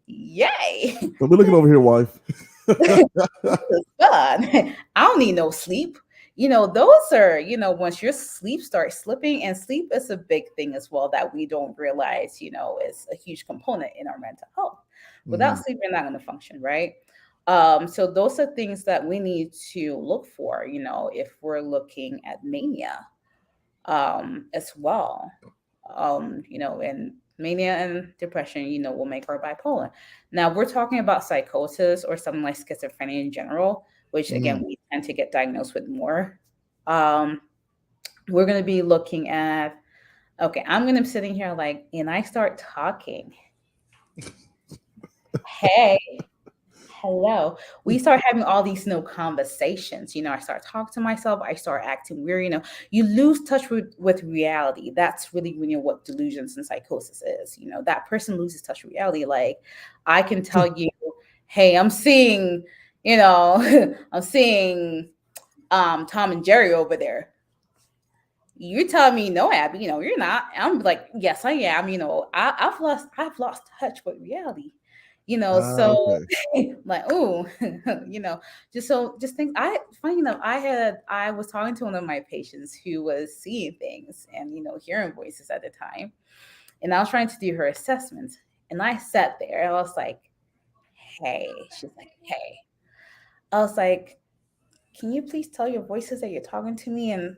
S2: yay!
S1: Don't be looking over here, wife.
S2: Fun. I don't need no sleep. Those are, once your sleep starts slipping, and sleep is a big thing as well that we don't realize, is a huge component in our mental health. Without
S1: Mhm.
S2: sleep, you're not going to function, right? So those are things that we need to look for, if we're looking at mania, as well. And mania and depression, will make our bipolar. Now we're talking about psychosis or something like schizophrenia in general, which again
S1: Mhm.
S2: we tend to get diagnosed with more. Um, we're going to be looking at, okay, I'm going to be sitting here like, and I start talking. Hey, hello. We start having all these conversations. I start talking to myself. I start acting weird. You lose touch with reality. That's really, what delusions and psychosis is. That person loses touch with reality. Like, I can tell you, hey, I'm seeing, I'm seeing Tom and Jerry over there. You tell me no, Abby, you're not. I'm like, yes, I am. I've lost touch with reality. So
S1: Okay.
S2: like, oh, just think. Funny enough, I was talking to one of my patients who was seeing things and hearing voices at the time, and I was trying to do her assessment, and I sat there and I was like, hey, she's like, hey, I was like, can you please tell your voices that you're talking to me, and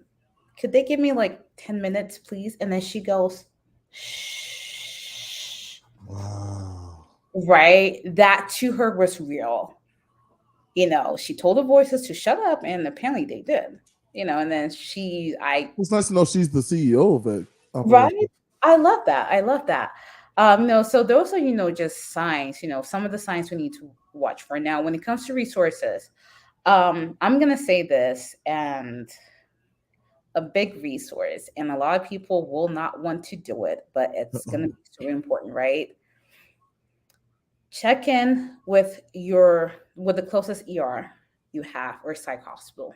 S2: could they give me like 10 minutes, please? And then she goes, shh.
S1: Wow.
S2: Right? That to her was real. She told the voices to shut up, and apparently they did. And then
S1: It's nice to know she's the CEO of that
S2: right?
S1: operation.
S2: I love that. I love that. So those are, just signs, some of the signs we need to watch for. Now, when it comes to resources, I'm going to say this, and a big resource, and a lot of people will not want to do it, but it's going to
S1: Uh-oh.
S2: be super important, right? Check in with the closest ER you have, or psych hospital.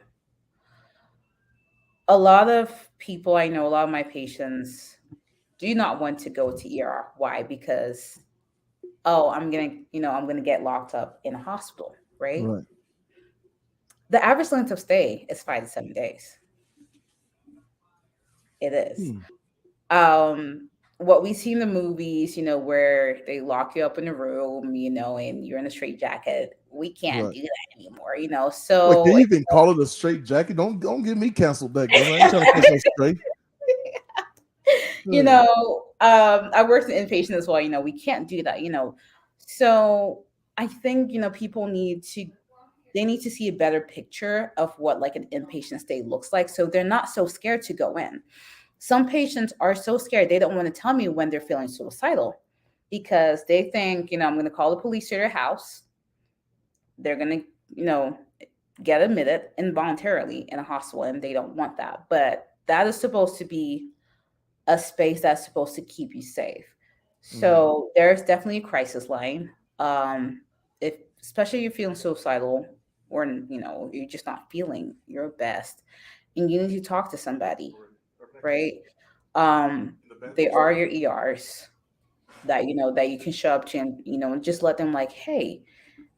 S2: A lot of people I know, a lot of my patients do not want to go to ER. Why? Because, oh, I'm gonna get locked up in a hospital, right?
S1: Right.
S2: The average length of stay is 5 to 7 days. It is.
S1: Hmm.
S2: What we see in the movies, where they lock you up in a room, and you're in a straitjacket, we can't
S1: Right.
S2: do that anymore,
S1: Wait, can
S2: so
S1: you even call it a straight jacket? Don't get me canceled that good. I ain't trying to catch no straight.
S2: you
S1: Hmm.
S2: know, I worked in inpatient as well, we can't do that, so I think, people need to see a better picture of what like an inpatient stay looks like, so they're not so scared to go in. Some patients are so scared they don't want to tell me when they're feeling suicidal, because they think, I'm going to call the police to their house. They're going to, get admitted involuntarily in a hospital, and they don't want that. But that is supposed to be a space that's supposed to keep you safe.
S1: Mhm.
S2: So there's definitely a crisis line. If especially if you're feeling suicidal, or you're just not feeling your best, and you need to talk to somebody, right? They are your ERs that you can show up to, and and just let them like, hey,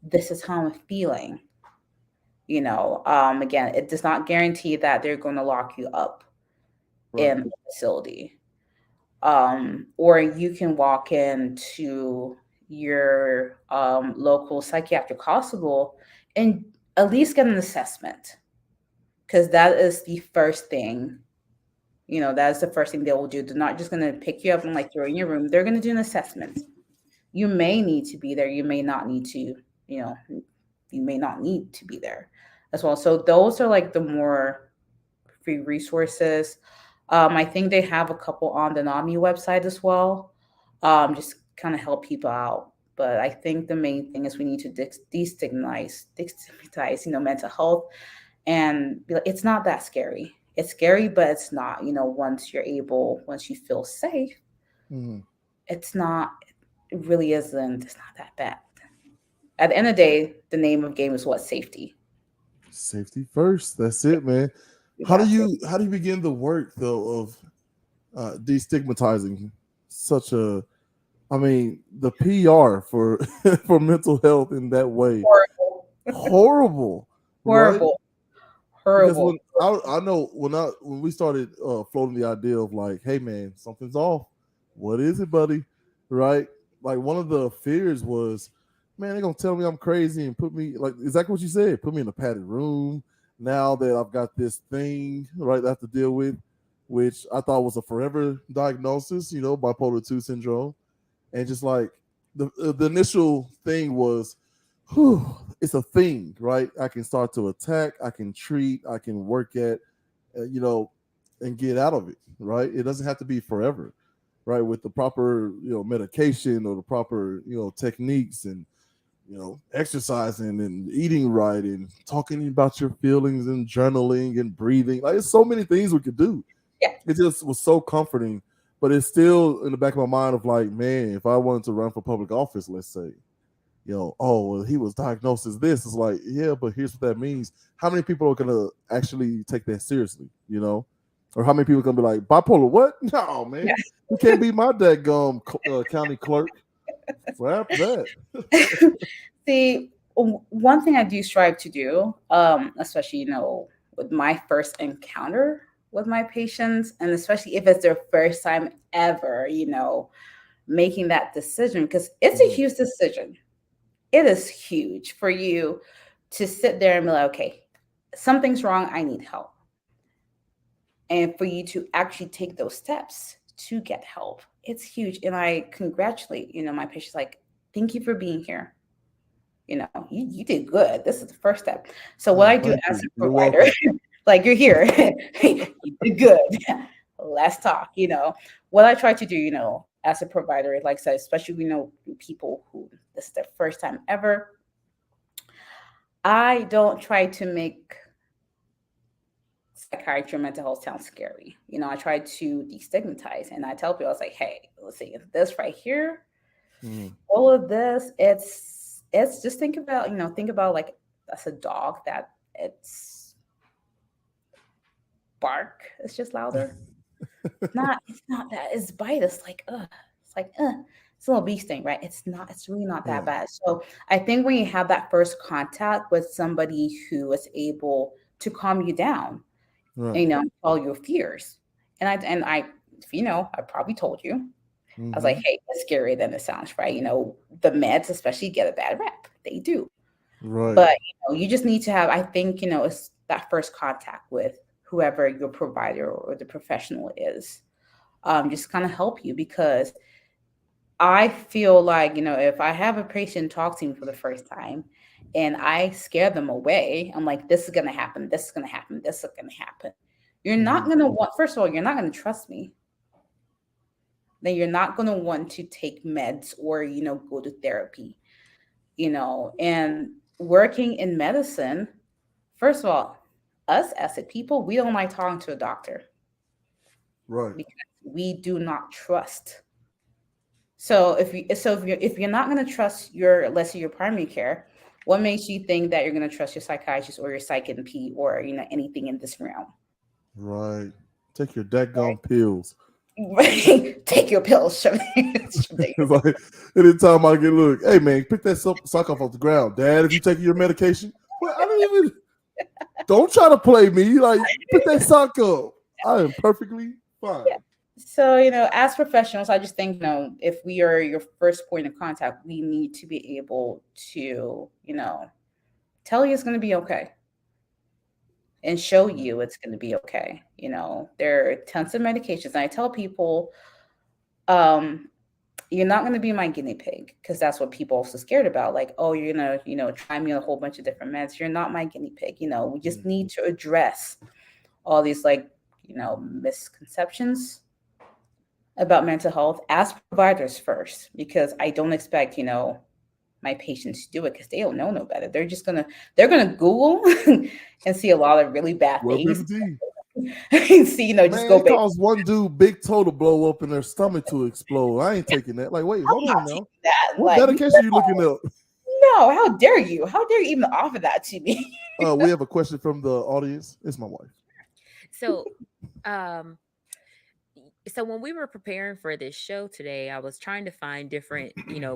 S2: this is how I'm feeling. Again, it does not guarantee that they're going to lock you up
S1: Right.
S2: in the facility. Or you can walk into your local psychiatric hospital and at least get an assessment, because that is the first thing. That is the first thing they will do. They're not just going to pick you up and like throw you in your room. They're going to do an assessment. You may need to be there. You may not need to, you may not need to be there as well. So those are like the more free resources. I think they have a couple on the NAMI website as well, just kind of help people out. But I think the main thing is we need to destigmatize, mental health, and be like, it's not that scary. It's scary, but it's not. Once you feel safe, it's not. It really isn't. It's not that bad. At the end of the day, the name of the game is what? Safety.
S1: Safety first. That's it, man. How do you begin the work though of destigmatizing such a? I mean, the PR for for mental health in that way, horrible, right?
S2: Horrible.
S1: Because I know when we started floating the idea of like, hey man, something's off. What is it, buddy? Right? Like one of the fears was, man, they're gonna tell me I'm crazy and put me like exactly what you said, put me in a padded room. Now that I've got this thing right I have to deal with, which I thought was a forever diagnosis, bipolar 2 syndrome. And just like the initial thing was, it's a thing, right? I can start to attack, I can treat, I can work at, and get out of it, right? It doesn't have to be forever, right? With the proper, medication or the proper, techniques and, exercising and eating right and talking about your feelings and journaling and breathing. Like, there's so many things we could do.
S2: Yeah.
S1: It just was so comforting, but it's still in the back of my mind of like, man, if I wanted to run for public office, let's say, well, he was diagnosed as this. It's like, yeah, but here's what that means. How many people are going to actually take that seriously, Or how many people are going to be like, bipolar, what? No, man. Yeah. You can't be my dadgum county clerk. What happened to that?
S2: See, one thing I do strive to do, especially, with my first encounter with my patients, and especially if it's their first time ever, making that decision, because it's a huge decision. It is huge for you to sit there and be like, okay, something's wrong. I need help. And for you to actually take those steps to get help, it's huge. And I congratulate, my patients, like, thank you for being here. You did good. This is the first step. So what I do as a provider, like, you're here, you did good. Let's talk. What I try to do, as a provider, like I said, especially, people who this is their first time ever, I don't try to make psychiatry or mental health sound scary. I try to destigmatize, and I tell people, I was like, hey, let's see, this right here, all of this, it's just think about like, that's a dog that its bark is just louder. It's not that, it's bite. It's like, it's a little bee sting, right? It's really not that bad. So I think when you have that first contact with somebody who is able to calm you down, all your fears. And I probably told you, I was like, hey, it's scarier than it sounds, right? The meds especially get a bad rep. They do. Right. But, you just need to have, I think, it's that first contact with whoever your provider or the professional is, just kind of help you, because I feel like, if I have a patient talk to me for the first time and I scare them away, I'm like, this is going to happen. This is going to happen. This is going to happen. You're not going to want, first of all, you're not going to trust me. Then you're not going to want to take meds or, go to therapy, and working in medicine. First of all, us as a people, we don't like talking to a doctor.
S1: Right.
S2: Because we do not trust. So if you're not going to trust let's say your primary care, what makes you think that you're going to trust your psychiatrist or your psych NP or anything in this realm?
S1: Right. Take your dadgum pills.
S2: Take your pills.
S1: It's like anytime I get look, hey man, pick that sock off the ground. Dad, if you taking your medication, well, I don't even. Don't try to play me. Like, pick that sock up. I am perfectly fine. Yeah.
S2: So, as professionals, I just think, if we are your first point of contact, we need to be able to, tell you it's going to be okay and show you it's going to be okay. There are tons of medications. And I tell people, you're not going to be my guinea pig, because that's what people are also scared about. Like, oh, you're going to, try me a whole bunch of different meds. You're not my guinea pig. We just need to address all these misconceptions about mental health as providers first, because I don't expect, my patients to do it, because they don't know no better. They're gonna Google and see a lot of really bad things. See, just
S1: Man,
S2: go
S1: it caused one dude big toe to blow up and their stomach to explode. I ain't taking that. Like, wait, hold on now.
S2: that.
S1: What medication you looking up?
S2: No, how dare you? How dare you even offer that to me?
S1: We have a question from the audience. It's my wife.
S3: So, so when we were preparing for this show today, I was trying to find different,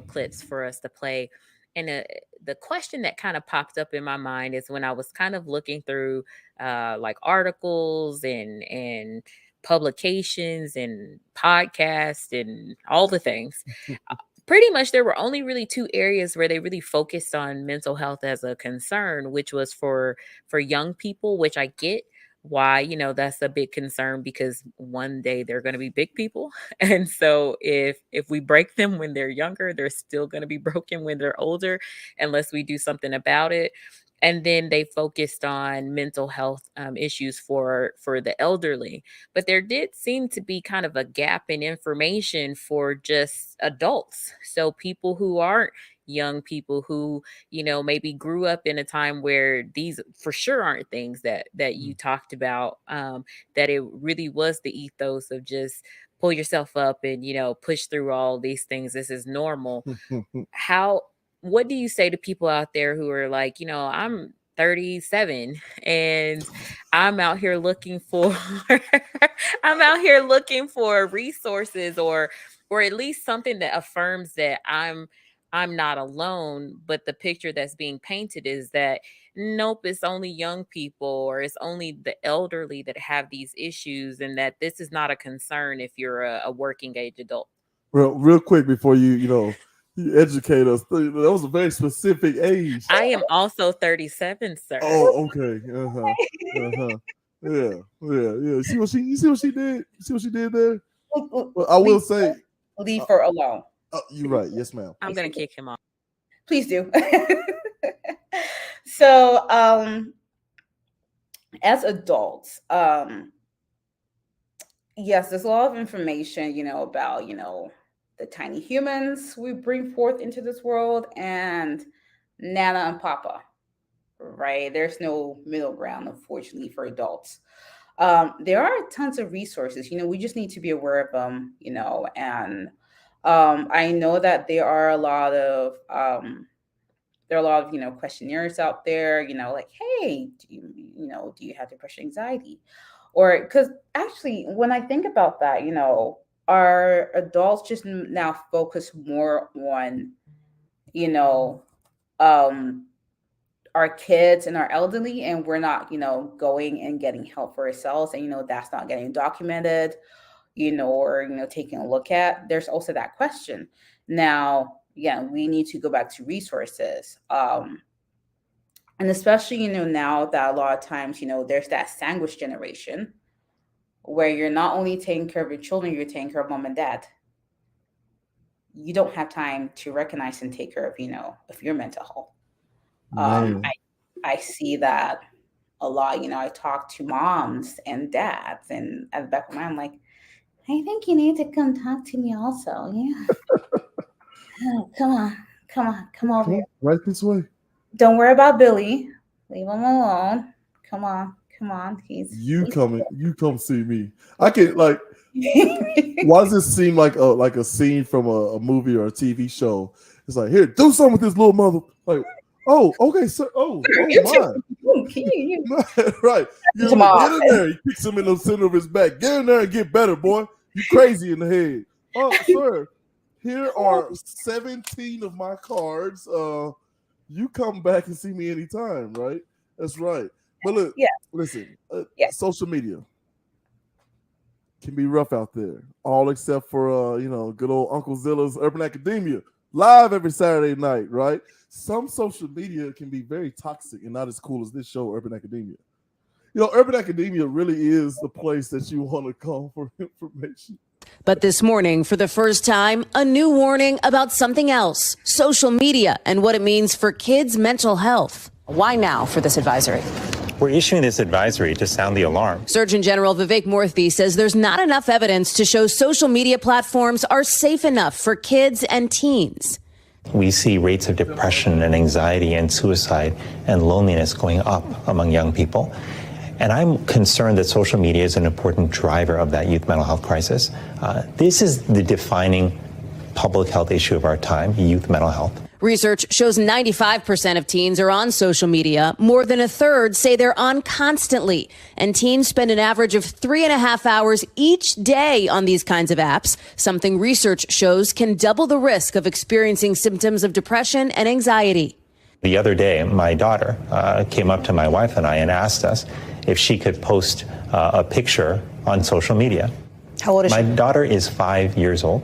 S3: clips for us to play. And the question that kind of popped up in my mind is when I was kind of looking through like articles and publications and podcasts and all the things. Pretty much there were only really two areas where they really focused on mental health as a concern, which was for young people, which I get why, that's a big concern, because one day they're going to be big people. And so if we break them when they're younger, they're still going to be broken when they're older, unless we do something about it. And then they focused on mental health issues for the elderly. But there did seem to be kind of a gap in information for just adults. So people who aren't young people, who maybe grew up in a time where these for sure aren't things that you talked about, that it really was the ethos of just pull yourself up and push through all these things. This is normal. What do you say to people out there who are like, I'm 37 and I'm out here looking for resources, or at least something that affirms that I'm not alone, but the picture that's being painted is that nope, it's only young people or it's only the elderly that have these issues, and that this is not a concern if you're a working age adult.
S1: Real quick before you educate us. That was a very specific age.
S3: I am also 37, sir.
S1: Oh, okay. Yeah. See what she did? See what she did there? Well, I will say,
S2: leave her alone.
S1: You're right. Yes, ma'am.
S3: I'm gonna kick him off.
S2: Please do. So, as adults, yes, there's a lot of information, about, the tiny humans we bring forth into this world, and Nana and Papa, right? There's no middle ground, unfortunately, for adults. There are tons of resources, we just need to be aware of them, and I know that there are a lot of questionnaires out there, like, hey, do you have depression, anxiety? Or because actually, when I think about that, our adults just now focus more on, our kids and our elderly, and we're not, going and getting help for ourselves, and that's not getting documented, or taking a look at. There's also that question. Now, yeah, we need to go back to resources. And especially, now that a lot of times, there's that sandwich generation where you're not only taking care of your children, you're taking care of mom and dad. You don't have time to recognize and take care of, of your mental health. I see that a lot. I talk to moms and dads, and at the back of my mind, I'm like, I think you need to come talk to me also. Yeah. Come over here.
S1: Right this way.
S2: Don't worry about Billy. Leave him alone. Come on.
S1: You come see me. I can like. Why does this seem like a scene from a movie or a TV show? It's like, here, do something with this little mother. Like, oh, okay, sir. Oh my. Right. Get in there. He kicks him in the center of his back. Get in there and get better, boy. You crazy in the head. Oh, sir. Here are 17 of my cards. You come back and see me anytime, right? That's right. But look, listen, social media. can be rough out there. All except for good old Uncle Zilla's Urban Academia, live every Saturday night, right? Some social media can be very toxic and not as cool as this show, Urban Academia. Urban Academia really is the place that you want to come for information.
S10: But this morning, for the first time, a new warning about something else: social media and what it means for kids' mental health.
S9: Why now for this advisory?
S11: We're issuing this advisory to sound the alarm.
S10: Surgeon General Vivek Murthy says there's not enough evidence to show social media platforms are safe enough for kids and teens.
S11: We see rates of depression and anxiety and suicide and loneliness going up among young people. And I'm concerned that social media is an important driver of that youth mental health crisis. This is the defining public health issue of our time, youth mental health.
S10: Research shows 95% of teens are on social media. More than a third say they're on constantly. And teens spend an average of 3.5 hours each day on these kinds of apps, something research shows can double the risk of experiencing symptoms of depression and anxiety.
S11: The other day, my daughter came up to my wife and I and asked us if she could post a picture on social media.
S9: How old is she?
S11: My daughter is 5 years old.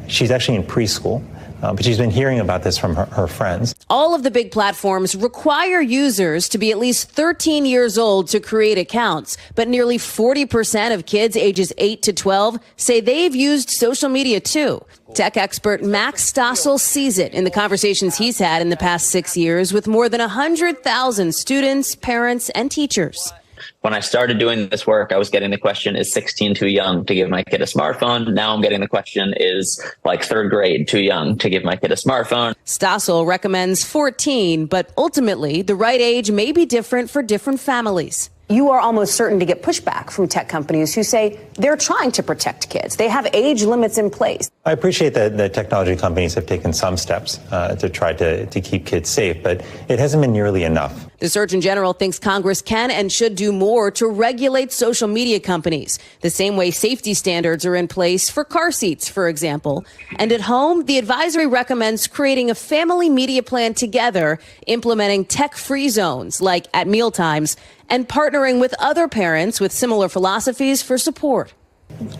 S11: She's actually in preschool. But she's been hearing about this from her friends.
S10: All of the big platforms require users to be at least 13 years old to create accounts. But nearly 40% of kids ages 8 to 12 say they've used social media too. Tech expert Max Stossel sees it in the conversations he's had in the past 6 years with more than 100,000 students, parents, and teachers.
S12: When I started doing this work, I was getting the question, is 16 too young to give my kid a smartphone? Now I'm getting the question, is like 3rd grade too young to give my kid a smartphone?
S10: Stossel recommends 14, but ultimately the right age may be different for different families.
S9: You are almost certain to get pushback from tech companies who say they're trying to protect kids. They have age limits in place.
S11: I appreciate that the technology companies have taken some steps to try to keep kids safe, but it hasn't been nearly enough.
S10: The Surgeon General thinks Congress can and should do more to regulate social media companies, the same way safety standards are in place for car seats, for example. And at home, the advisory recommends creating a family media plan together, implementing tech-free zones like at mealtimes, and partnering with other parents with similar philosophies for support.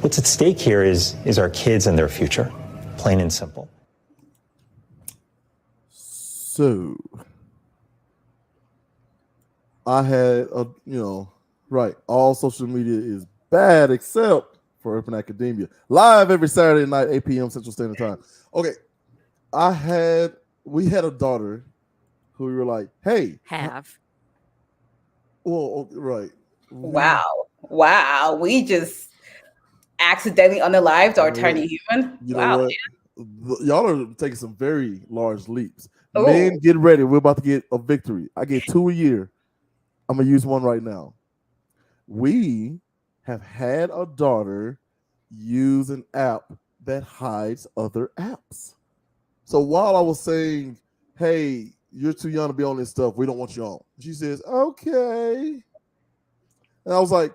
S11: What's at stake here is our kids and their future, plain and simple.
S1: So I had all social media is bad except for Urban Academia. Live every Saturday night, 8 p.m. Central Standard Time. Okay. We had a daughter who we were like, hey. Well, right.
S2: Wow. We just accidentally unalived our tiny human.
S1: You know what? Y'all are taking some very large leaps.
S2: Ooh.
S1: Men, get ready. We're about to get a victory. I get 2 a year. I'm going to use one right now. We have had a daughter use an app that hides other apps. So while I was saying, hey, you're too young to be on this stuff, we don't want you on, she says, okay. And I was like,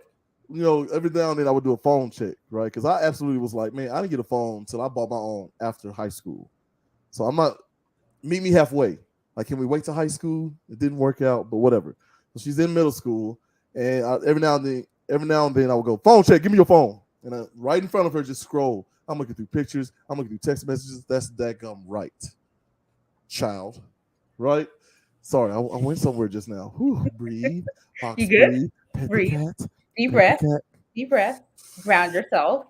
S1: every now and then I would do a phone check, right? Because I absolutely was like, man, I didn't get a phone until I bought my own after high school. So I'm not, meet me halfway. Like, can we wait till high school? It didn't work out, but whatever. So she's in middle school, and every now and then I would go, phone check, give me your phone. And right in front of her, just scroll. I'm looking through pictures. I'm looking through text messages. That's dadgum right, child. Right? Sorry, I went somewhere just now. Whew, breathe. Box,
S2: you good?
S1: Breathe.
S2: Deep breath. Ground yourself.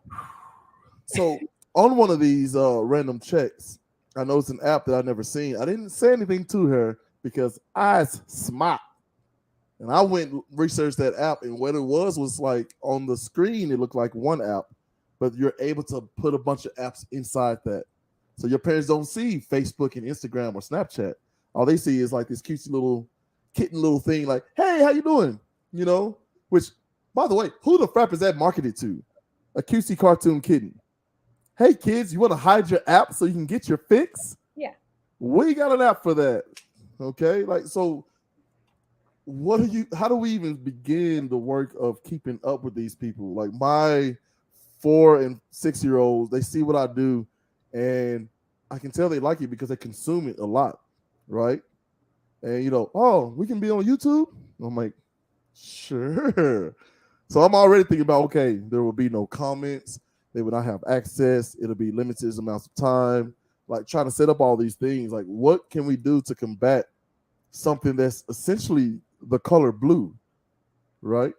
S1: So on one of these random checks, I know it's an app that I've never seen. I didn't say anything to her because I smart. And I went and researched that app, and what it was like on the screen, it looked like one app, but you're able to put a bunch of apps inside that. So your parents don't see Facebook and Instagram or Snapchat. All they see is like this cutesy little kitten little thing like, hey, how you doing? Which, by the way, who the frap is that marketed to? A cutesy cartoon kitten. Hey, kids, you want to hide your app so you can get your fix?
S2: Yeah.
S1: We got an app for that. Okay? So how do we even begin the work of keeping up with these people? Like my 4 and 6 year olds, they see what I do, and I can tell they like it because they consume it a lot, right? And oh, we can be on YouTube. I'm like, sure. So I'm already thinking about, okay, there will be no comments. They will not have access. It'll be limited amounts of time. Like trying to set up all these things. Like, what can we do to combat something that's essentially the color blue, right?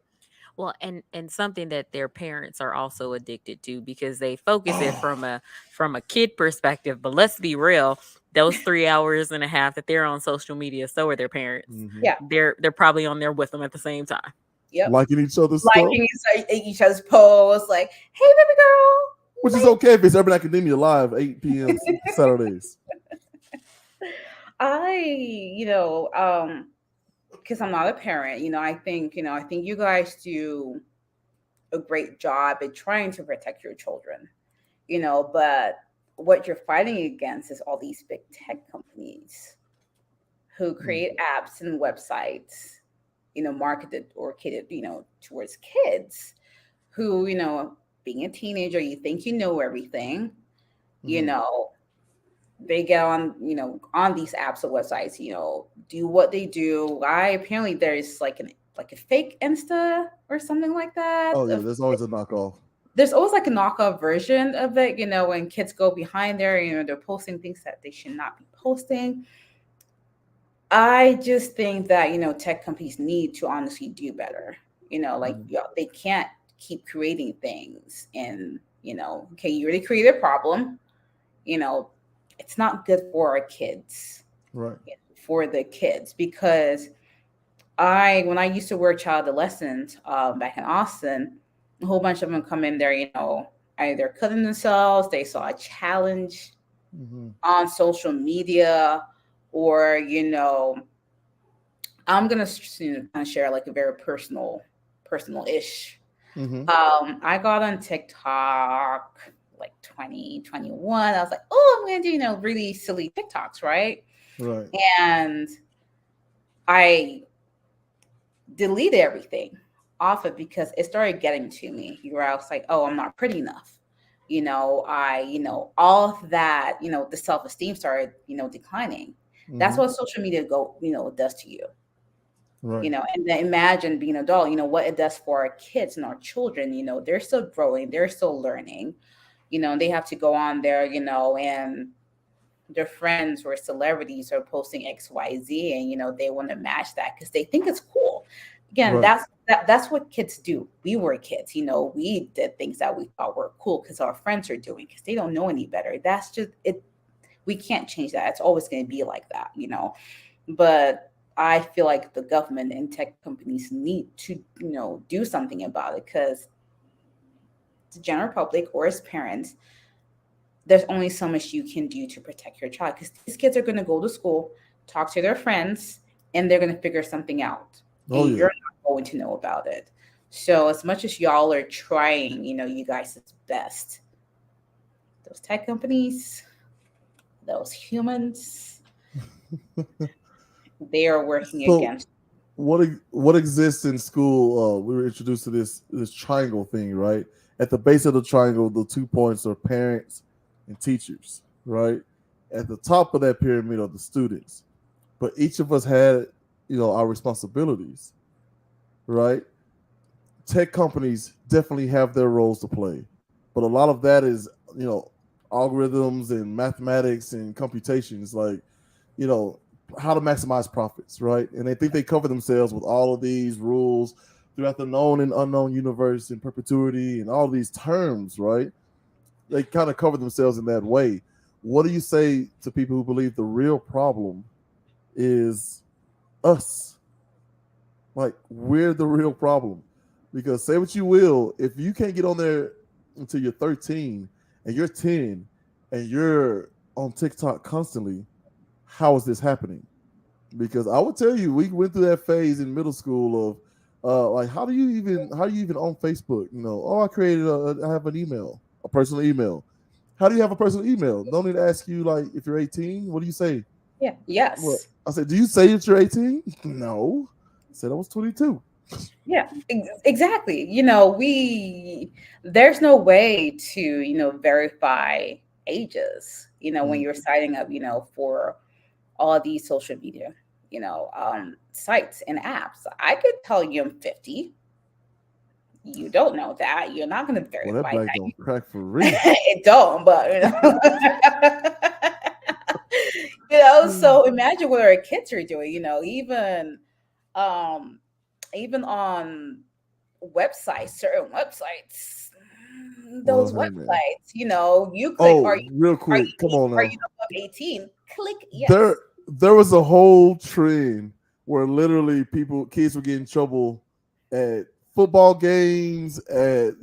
S3: Well, and something that their parents are also addicted to, because they focus it from a kid perspective. But let's be real, those 3 hours and a half that they're on social media, so are their parents.
S2: Yeah.
S3: They're probably on there with them at the same time.
S2: Yep.
S1: Liking each other's stuff,
S2: Liking each other's posts, like, hey, baby girl.
S1: which is okay if it's Urban Academia Live, 8 p.m. Saturdays.
S2: Because I'm not a parent, I think you guys do a great job at trying to protect your children, but what you're fighting against is all these big tech companies who create apps and websites, marketed or catered, towards kids who, being a teenager, you think you know everything, they get on, on these apps or websites, do what they do. Apparently there's like a fake Insta or something like that.
S1: Oh yeah, there's always a knockoff.
S2: There's always like a knockoff version of it, when kids go behind there, they're posting things that they should not be posting. I just think that, tech companies need to honestly do better. They can't keep creating things and, okay, you already created a problem, it's not good for our kids,
S1: right?
S2: For the kids, because when I used to work child adolescent back in Austin, a whole bunch of them come in there, either cutting themselves, they saw a challenge on social media, or I'm gonna kind of share like a very personal-ish. I got on TikTok like 2021. I was like, oh, I'm gonna do really silly TikToks, right? And I deleted everything off it because it started getting to me. I was like, oh, I'm not pretty enough. All of that, the self-esteem started, declining. That's what social media does to you.
S1: Right.
S2: And then imagine being an adult, what it does for our kids and our children. They're still growing, they're still learning, they have to go on there, and their friends or celebrities are posting XYZ, and they want to match that because they think it's cool. Again, that's what kids do. We were kids, we did things that we thought were cool because our friends are doing, because they don't know any better. That's just it. We can't change that. It's always going to be like that, but I feel like the government and tech companies need to, do something about it, because the general public or as parents, there's only so much you can do to protect your child, because these kids are going to go to school, talk to their friends, and they're going to figure something out.
S1: Oh, yeah.
S2: You're not going to know about it. So as much as y'all are trying, you guys' best, those tech companies, those humans, they are working against.
S1: What exists in school? We were introduced to this triangle thing, right? At the base of the triangle, the 2 points are parents and teachers, right? At the top of that pyramid are the students. But each of us had, our responsibilities, right? Tech companies definitely have their roles to play, but a lot of that is, algorithms and mathematics and computations, like, how to maximize profits, right? And they think they cover themselves with all of these rules throughout the known and unknown universe and perpetuity and all these terms, right? They kind of cover themselves in that way. What do you say to people who believe the real problem is us? Like, we're the real problem. Because say what you will, if you can't get on there until you're 13 and you're 10 and you're on TikTok constantly, how is this happening? Because I would tell you, we went through that phase in middle school of like, how do you even on Facebook? I have an email, a personal email. How do you have a personal email? Don't need to ask you, like, if you're 18. What do you say?
S2: Yeah. Yes.
S1: Well, I said, do you say that you're 18? No. I said I was 22.
S2: Yeah, exactly. There's no way to, verify ages, when you're signing up, for all these social media, sites and apps. I could tell you I'm 50. You don't know that. You're not going to
S1: Well,
S2: verify
S1: that black
S2: that.
S1: don't crack for real.
S2: It don't, but so imagine what our kids are doing, um even on websites, certain websites,
S1: Well,
S2: those
S1: hey man.
S2: websites, you click,
S1: Oh, real quick, come on
S2: are
S1: now.
S2: you above 18? Click yes.
S1: There was a whole trend where literally kids were getting in trouble at football games, at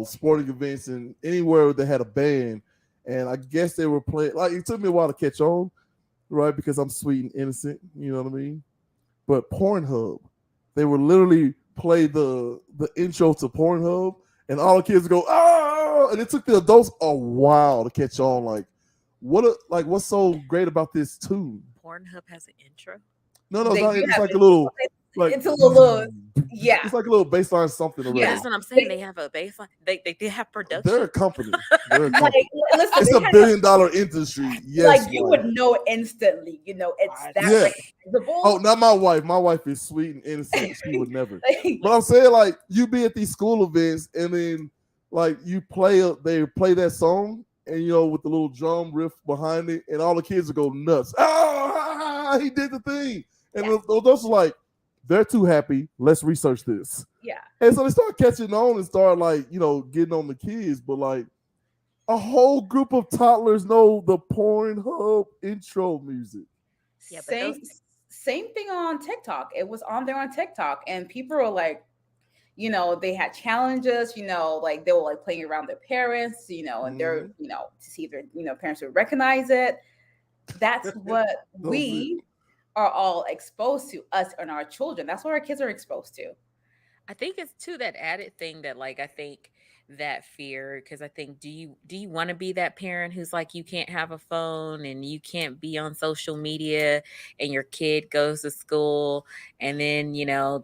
S1: sporting events, and anywhere they had a band. And I guess they were playing. Like, it took me a while to catch on, right? Because I'm sweet and innocent, you know what I mean? But Pornhub, they would literally play the intro to Pornhub, and all the kids would go, "Oh!" And it took the adults a while to catch on. Like, what's so great about this tune?
S3: Pornhub has an intro.
S1: No, it's like a little, like
S2: it's a little, yeah.
S1: It's like a little baseline something already.
S3: Yeah, that's what I'm saying. They have a baseline. They have production.
S1: They're a company.
S2: Listen,
S1: it's a $1 billion industry. Yes,
S2: like you would know instantly. It's that recognizable.
S1: Oh, not my wife. My wife is sweet and innocent. She would never. But I'm saying, like, you be at these school events and then like they play that song and with the little drum riff behind it, and all the kids will go nuts. Ah, he did the thing. And those are like, they're too happy. Let's research this.
S2: Yeah.
S1: And so they start catching on and start getting on the kids. But like a whole group of toddlers know the Pornhub intro music.
S3: Yeah,
S2: same thing on TikTok. It was on there on TikTok, and people were like, they had challenges. Like they were like playing around their parents. And they're to see if their parents would recognize it. That's what we are all exposed to, us and our children. That's what our kids are exposed to.
S3: I think it's too that added thing that I think that fear, because I think do you want to be that parent who's like, you can't have a phone and you can't be on social media, and your kid goes to school and then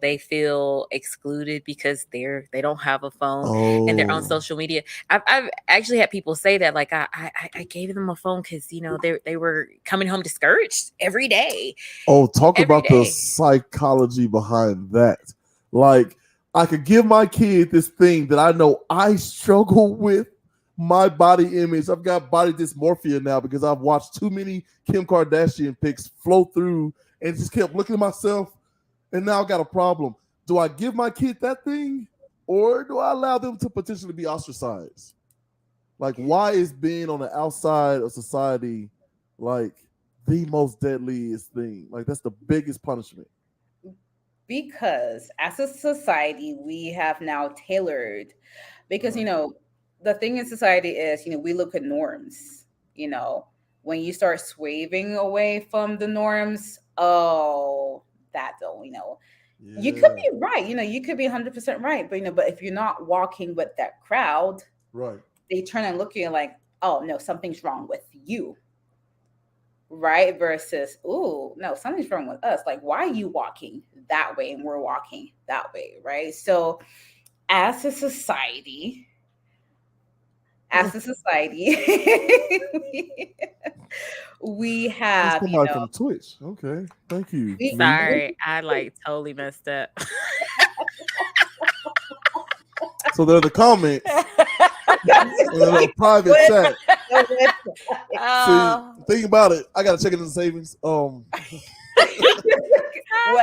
S3: they feel excluded because they don't have a phone and they're on social media. I've actually had people say that, like, I gave them a phone because they were coming home discouraged every day.
S1: Talk about the psychology behind that. Like, I could give my kid this thing that I know I struggle with, my body image. I've got body dysmorphia now because I've watched too many Kim Kardashian pics flow through and just kept looking at myself, and now I got a problem. Do I give my kid that thing, or do I allow them to potentially be ostracized? Like, why is being on the outside of society like the most deadliest thing? Like, that's the biggest punishment.
S2: Because as a society, we have now tailored, because, the thing in society is, we look at norms, when you start swerving away from the norms, that don't, you could be right, you could be 100% right. But if you're not walking with that crowd,
S1: right,
S2: they turn and look at you like, oh no, something's wrong with you. Right? Versus, ooh, no, something's wrong with us. Like, why are you walking that way and we're walking that way? Right? So as a society, we have
S1: somebody from Twitch. Okay, thank you.
S3: Sorry, I totally messed up.
S1: So they're the comments. A private chat. See, think about it. I gotta check it in the savings.
S2: What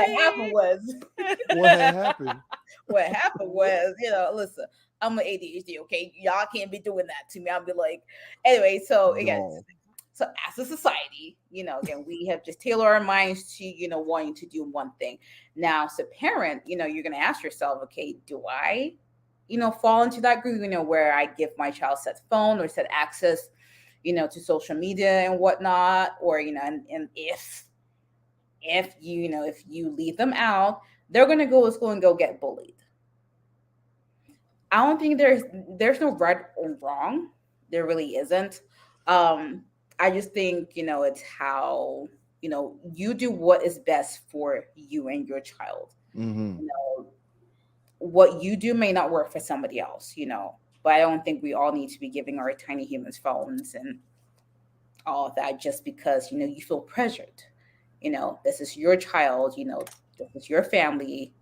S2: happened was what happened was, listen, I'm an ADHD, okay? Y'all can't be doing that to me. I'll be like, anyway, so again, so as a society, again, we have just tailored our minds to, wanting to do one thing. Now, as a parent, you're gonna ask yourself, okay, do I fall into that group, where I give my child set phone or set access, to social media and whatnot, or, and if you leave them out, they're going to go to school and go get bullied. I don't think there's no right or wrong. There really isn't. I just think, it's how, you do what is best for you and your child.
S1: Mm-hmm.
S2: What you do may not work for somebody else, but I don't think we all need to be giving our tiny humans phones and all of that just because, you feel pressured. This is your child, this is your family,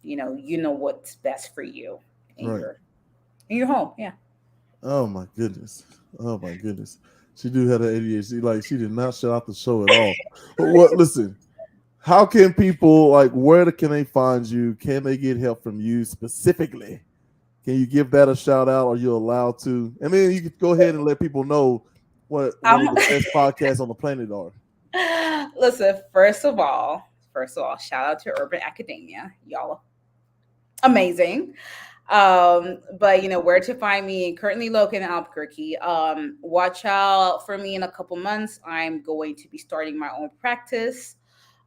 S2: what's best for you.
S1: Right.
S2: in your home. Yeah.
S1: Oh my goodness. Oh my goodness. She do have an ADHD. Like she did not shut out the show at all. But what? Listen. How can people can they find you? Can they get help from you specifically? Can you give that a shout out? Are you allowed to? And then you could go ahead and let people know what one of the best podcasts on the planet are.
S2: Listen, first of all, shout out to Urban Academia. Y'all amazing. But where to find me, currently located in Albuquerque. Watch out for me in a couple months. I'm going to be starting my own practice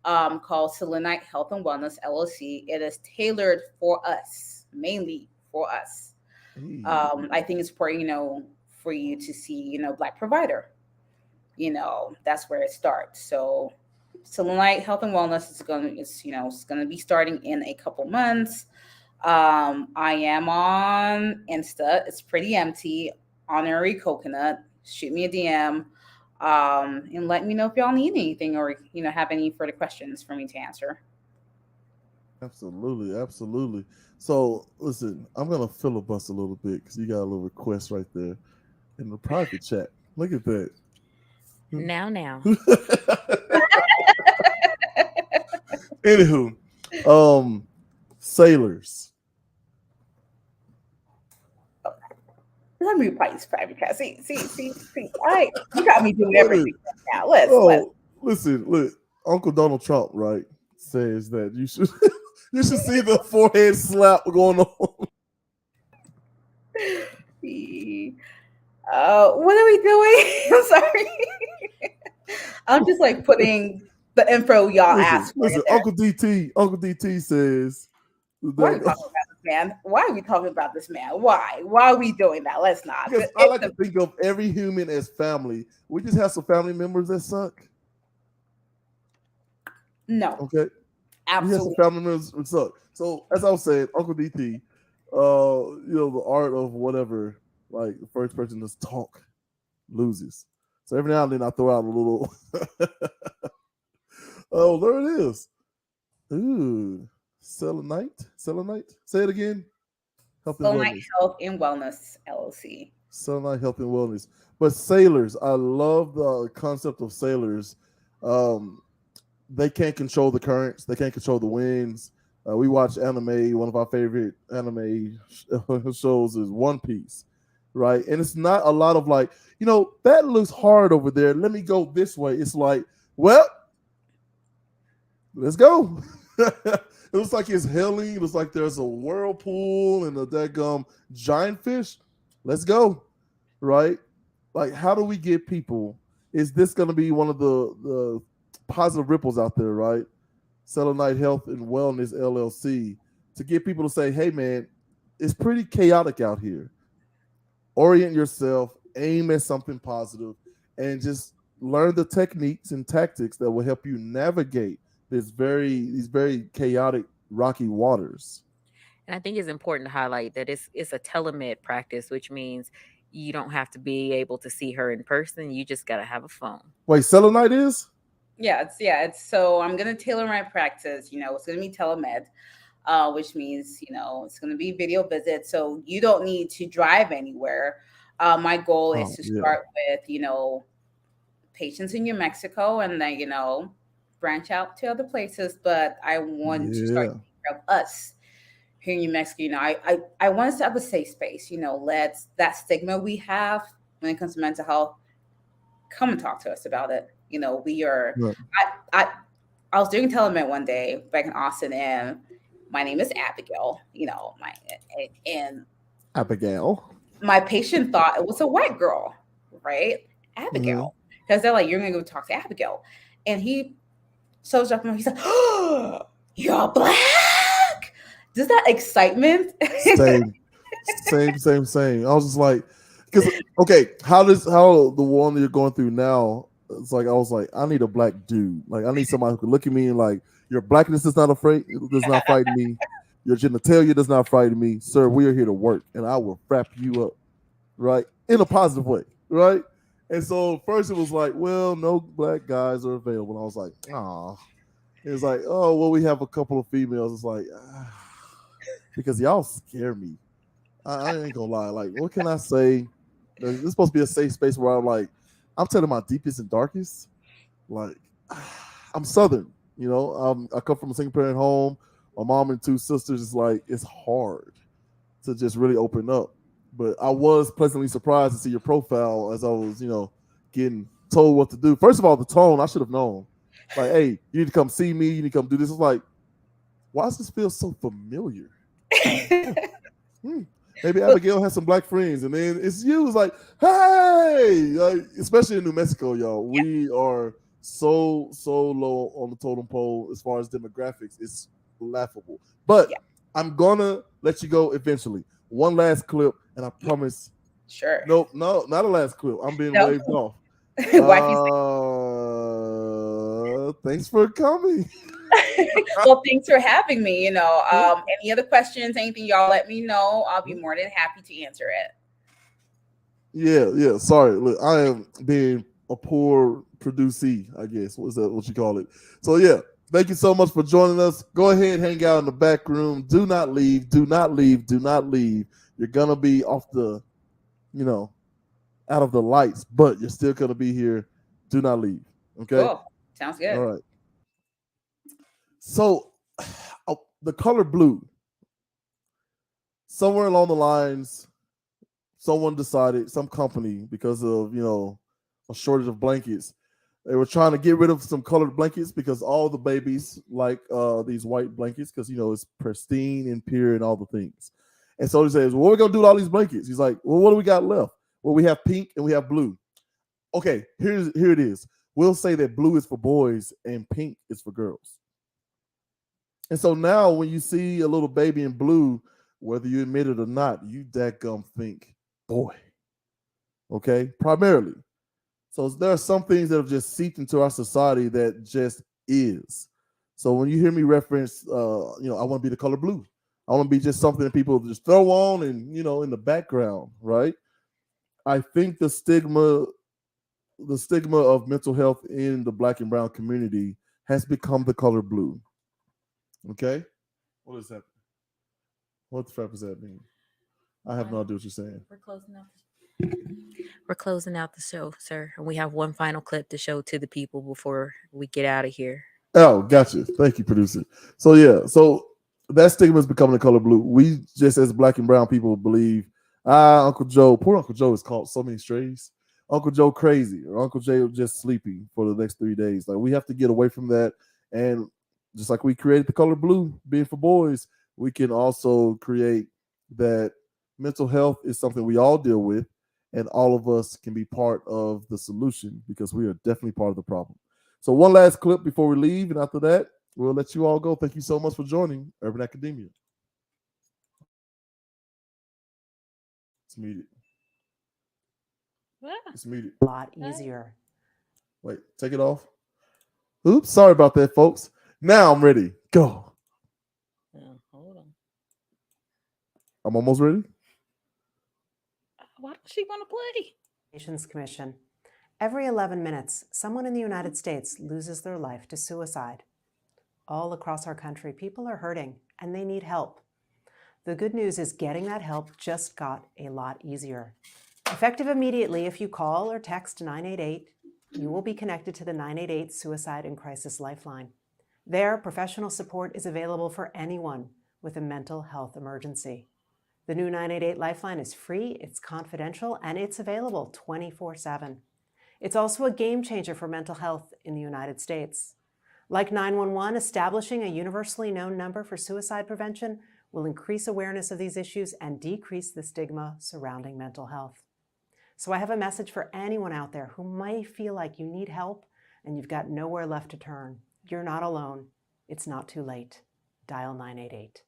S2: called Selenite Health and Wellness LLC. It is tailored for us, mainly for us. I think it's important, for you to see, Black provider. That's where it starts. So Selenite Health and Wellness is going to be starting in a couple months. I am on Insta. It's pretty empty. Honorary Coconut. Shoot me a DM. And let me know if y'all need anything or have any further questions for me to answer.
S1: Absolutely. So listen, I'm gonna filibuster a little bit because you got a little request right there in the private chat. Look at that.
S3: Now.
S1: Anywho, sailors.
S2: Let me reply this private chat. See. All right, you got me doing everything now. Let's.
S1: Listen, look. Uncle Donald Trump, right, says that you should see the forehead slap going on.
S2: What are we doing? I'm sorry. I'm just putting the info y'all asked.
S1: Listen, Uncle DT says.
S2: Why are we talking about this man? Why are we talking about this man? Why? Why are we doing that? Let's not.
S1: Because I like to think of every human as family. We just have some family members that suck.
S2: No.
S1: Okay.
S2: Absolutely.
S1: We have some family members that suck. So as I was saying, Uncle DT, the art of whatever, like the first person to talk loses. So every now and then I throw out a little. Oh, there it is. Ooh. Selenite? Say it again.
S2: Selenite Health and Wellness LLC.
S1: Selenite Health and Wellness. But sailors, I love the concept of sailors. They can't control the currents. They can't control the winds. We watch anime. One of our favorite anime shows is One Piece, right? And it's not a lot of that looks hard over there. Let me go this way. It's like, well, let's go. It looks like it's hailing. It looks like there's a whirlpool and a daggum giant fish. Let's go, right? Like, how do we get people? Is this going to be one of the positive ripples out there, right? Selenite Health and Wellness LLC, to get people to say, hey, man, it's pretty chaotic out here. Orient yourself, aim at something positive, and just learn the techniques and tactics that will help you navigate these very chaotic, rocky waters.
S3: And I think it's important to highlight that it's a telemed practice, which means you don't have to be able to see her in person. You just got to have a phone.
S1: Wait, Selenite is?
S2: Yeah, it's so I'm gonna tailor my practice. It's gonna be telemed, which means it's gonna be video visits. So you don't need to drive anywhere. My goal is to start with patients in New Mexico, and then branch out to other places. But I want to start taking care of us here in New Mexico. I want us to have a safe space. Let's that stigma we have when it comes to mental health. Come and talk to us about it. We are. Right. I was doing telemed one day back in Austin, and my name is Abigail. And
S1: Abigail.
S2: My patient thought it was a white girl, right? Abigail, because they're like, you're gonna go talk to Abigail, and he shows up and he's like, oh, you're Black. Does that excitement?
S1: Same. I was just like, because how the one that you're going through now? It's like I was like, I need a Black dude. Like I need somebody who can look at me and like, your blackness is not does not frighten me. Your genitalia does not frighten me, sir. We are here to work, and I will wrap you up, right, in a positive way, right. And so first it was like, well, no Black guys are available. And I was like, oh. It was like, oh, well, we have a couple of females. It's like, because y'all scare me. I ain't gonna lie. Like, what can I say? This is supposed to be a safe space where I'm telling my deepest and darkest. Like, I'm Southern, you know. I come from a single parent home. My mom and two sisters. It's like it's hard to just really open up. But I was pleasantly surprised to see your profile as I was, getting told what to do. First of all, the tone, I should have known. Like, hey, you need to come see me. You need to come do this. It's like, why does this feel so familiar? Maybe Abigail has some black friends, and then it's you. It's like, hey, like, especially in New Mexico, y'all. We are so low on the totem pole as far as demographics. It's laughable. But I'm gonna let you go eventually. One last clip, and I promise.
S2: Sure.
S1: No, not a last clip. I'm being waved off. Thanks for coming.
S2: Well, thanks for having me. Any other questions, anything, y'all let me know. I'll be more than happy to answer it.
S1: Yeah. Sorry. Look, I am being a poor producee, I guess. What you call it? So yeah, thank you so much for joining us. Go ahead, hang out in the back room. Do not leave. Do not leave. Do not leave. You're gonna be off the, out of the lights, but you're still gonna be here. Do not leave. Okay.
S2: Cool. Sounds good.
S1: All right. So, the color blue. Somewhere along the lines, someone decided, some company, because of a shortage of blankets, they were trying to get rid of some colored blankets because all the babies like these white blankets because it's pristine and pure and all the things. And so he says, "What are we gonna do with all these blankets?" He's like, "Well, what do we got left?" Well, we have pink and we have blue. Okay, here it is. We'll say that blue is for boys and pink is for girls. And so now when you see a little baby in blue, whether you admit it or not, you dadgum think, boy. Okay? Primarily. So there are some things that have just seeped into our society that just is. So when you hear me reference, I want to be the color blue. I want to be just something that people just throw on and, in the background, right? I think the stigma of mental health in the Black and brown community has become the color blue. Okay? What is that? What the fuck does that mean? I have no idea what you're saying.
S3: We're closing out the show, sir. And we have one final clip to show to the people before we get out of here.
S1: Oh, gotcha. Thank you, producer. So yeah, so that stigma is becoming the color blue. We just as Black and brown people believe, Uncle Joe, poor Uncle Joe is caught so many strays. Uncle Joe crazy, or Uncle Joe just sleepy for the next 3 days. Like, we have to get away from that. And just like we created the color blue being for boys, we can also create that mental health is something we all deal with, and all of us can be part of the solution because we are definitely part of the problem. So one last clip before we leave, and after that, we'll let you all go. Thank you so much for joining Urban Academia. It's muted. It's muted.
S13: A lot easier.
S1: Wait, take it off. Oops, sorry about that, folks. Now I'm ready. Go.
S3: Hold on.
S1: I'm almost ready.
S3: Why does she want to play?
S13: Nations Commission. Every 11 minutes, someone in the United States loses their life to suicide. All across our country, people are hurting and they need help. The good news is getting that help just got a lot easier. Effective immediately, if you call or text 988, you will be connected to the 988 Suicide and Crisis Lifeline. There, professional support is available for anyone with a mental health emergency. The new 988 Lifeline is free, it's confidential, and it's available 24/7. It's also a game changer for mental health in the United States. Like 911, establishing a universally known number for suicide prevention will increase awareness of these issues and decrease the stigma surrounding mental health. So I have a message for anyone out there who might feel like you need help and you've got nowhere left to turn. You're not alone. It's not too late. Dial 988.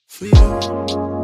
S14: For you.